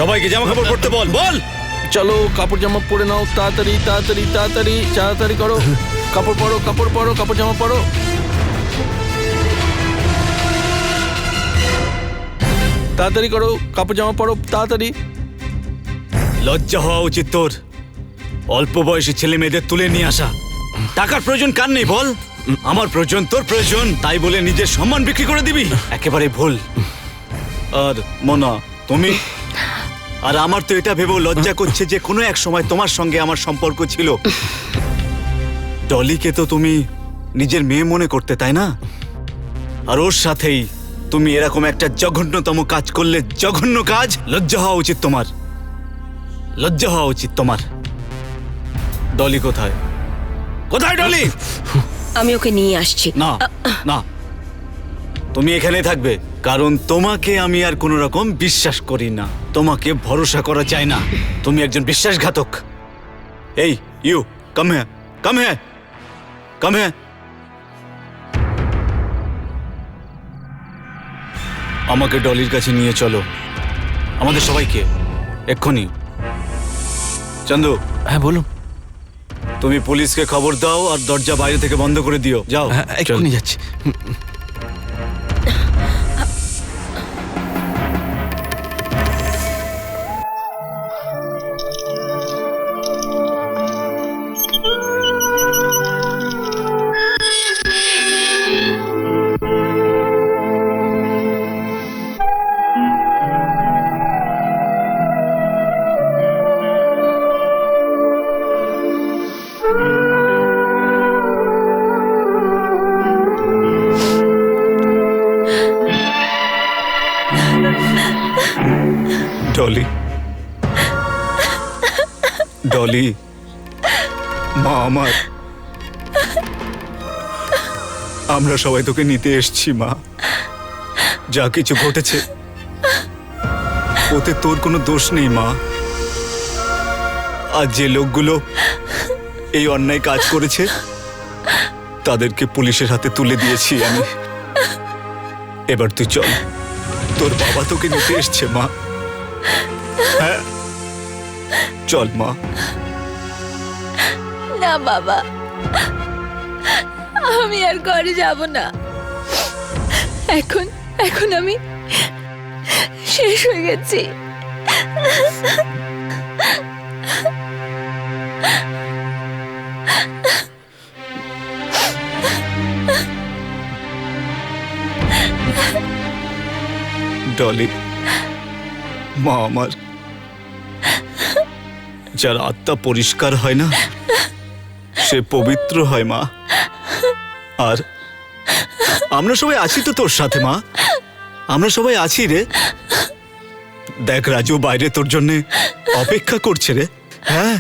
সবাইকে জামা কাপড় পরতে বল, বল। চলো কাপড় জামা পরে নাও, তাড়াতাড়ি তাড়াতাড়ি তাড়াতাড়ি তাড়াতাড়ি করো। কাপড় পরো, কাপড় পরো, কাপড় জামা পরো। তাড়াতাড়ি করো, কাপড় জামা পরো, তাড়াতাড়ি। লজ্জা হওয়া উচিত তোর, অল্প বয়সী ছেলে মেয়েদের তুলে নিয়ে আসা। টাকার প্রয়োজন কার নেই বল? আমার প্রয়োজন, তোর প্রয়োজন, তাই বলে নিজের সম্মান বিক্রি করে দিবি? একেবারে ভুল। আর মোনা, তুমি আর আমার তো এটা ভেবেও লজ্জা করছে যে কোনো এক সময় তোমার সঙ্গে আমার সম্পর্ক ছিল। ডলিকে তো তুমি নিজের মেয়ে মনে করতে, তাই না? আর ওর সাথেই তুমি এরকম একটা জঘন্যতম কাজ করলে। জঘন্য কাজ। লজ্জা হওয়া উচিত তোমার, লজ্জা হওয়া উচিত তোমার। ডলি কোথায়? কোথায় ডলি? আমি ওকে নিয়ে আসছি। না না, তুমি এখানে থাকবে, কারণ তোমাকে আমি আর কোনো রকম বিশ্বাস করি না। তোমাকে ভরসা করা যায় না, তুমি একজন বিশ্বাসঘাতক। এই ইউ, কাম হ্যাঁ, কাম হ্যাঁ, কাম হ্যাঁ। আমাকে ডলির কাছে নিয়ে চলো, আমাদের সবাইকে, এক্ষুনি। চন্দু, হ্যাঁ বলুন। তুমি পুলিশকে খবর দাও আর দরজা বাইরে থেকে বন্ধ করে দিও। যাও। হ্যাঁ, এক্ষুনি যাচ্ছি। ডলি, মা আমার, আমরা সবাই তোকে নিতে এসছি মা। যা কিছু ঘটেছে ওতে তোর কোনো দোষ নেই মা। আর যে লোকগুলো এই অন্যায় কাজ করেছে তাদেরকে পুলিশের হাতে তুলে দিয়েছি আমি। এবার তুই চল, তোর বাবা তোকে নিতে এসছে মা। হ্যাঁ, চল মা। না বাবা, আমি আর ঘরে যাব না। এখন আমি শেষ হয়ে গেছি। ডলি, মা আমার, যার আত্মা পরিষ্কার হয় না সে পবিত্র হয় মা। আর আমরা সবাই আছি তো তোর সাথে মা, আমরা সবাই আছি রে। দেখ রাজু বাইরে তোর জন্য অপেক্ষা করছে রে। হ্যাঁ,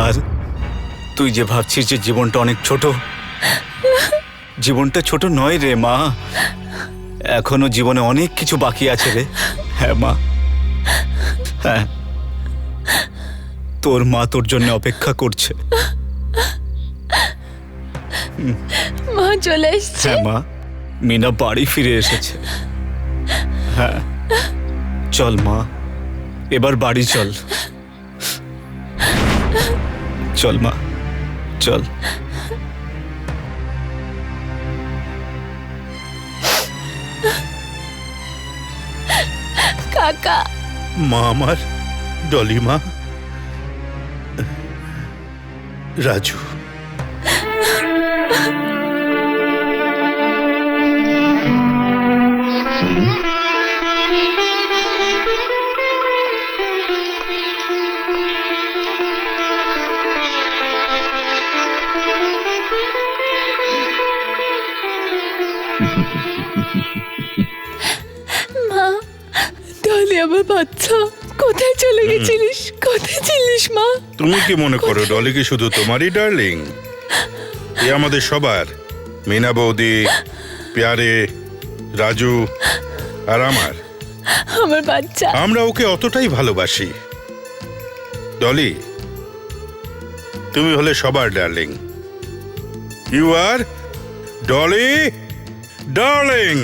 আর তুই যে ভাবছিস যে জীবনটা অনেক ছোট, জীবনটা ছোট নয় রে মা। এখনো জীবনে অনেক কিছু বাকি আছে রে। হ্যাঁ মা, হ্যাঁ, তোর মা তোর জন্য অপেক্ষা করছে। মা চলে এসছে। হ্যাঁ মা, মিনা বাড়ি ফিরে এসেছে। হ্যাঁ, চল মা, এবার বাড়ি চল। চল মা, চল। কাকা, মা আমার, ডলি মা, রাজু। মা, তাহলে আমার বাচ্চা কোথায় চলে গেছিলিস? কোথায় ছিলিস মা? তুমি কি মনে করো ডলি কি শুধু তোমারই ডার্লিং? এ আমাদের সবার, মিনা বৌদি, প্যারে, রাজু আর আমার। আমার বাচ্চা। আমরা ওকে অতটাই ভালোবাসি। ডলি, তুমি হলে সবার darling. You are Dolly darling.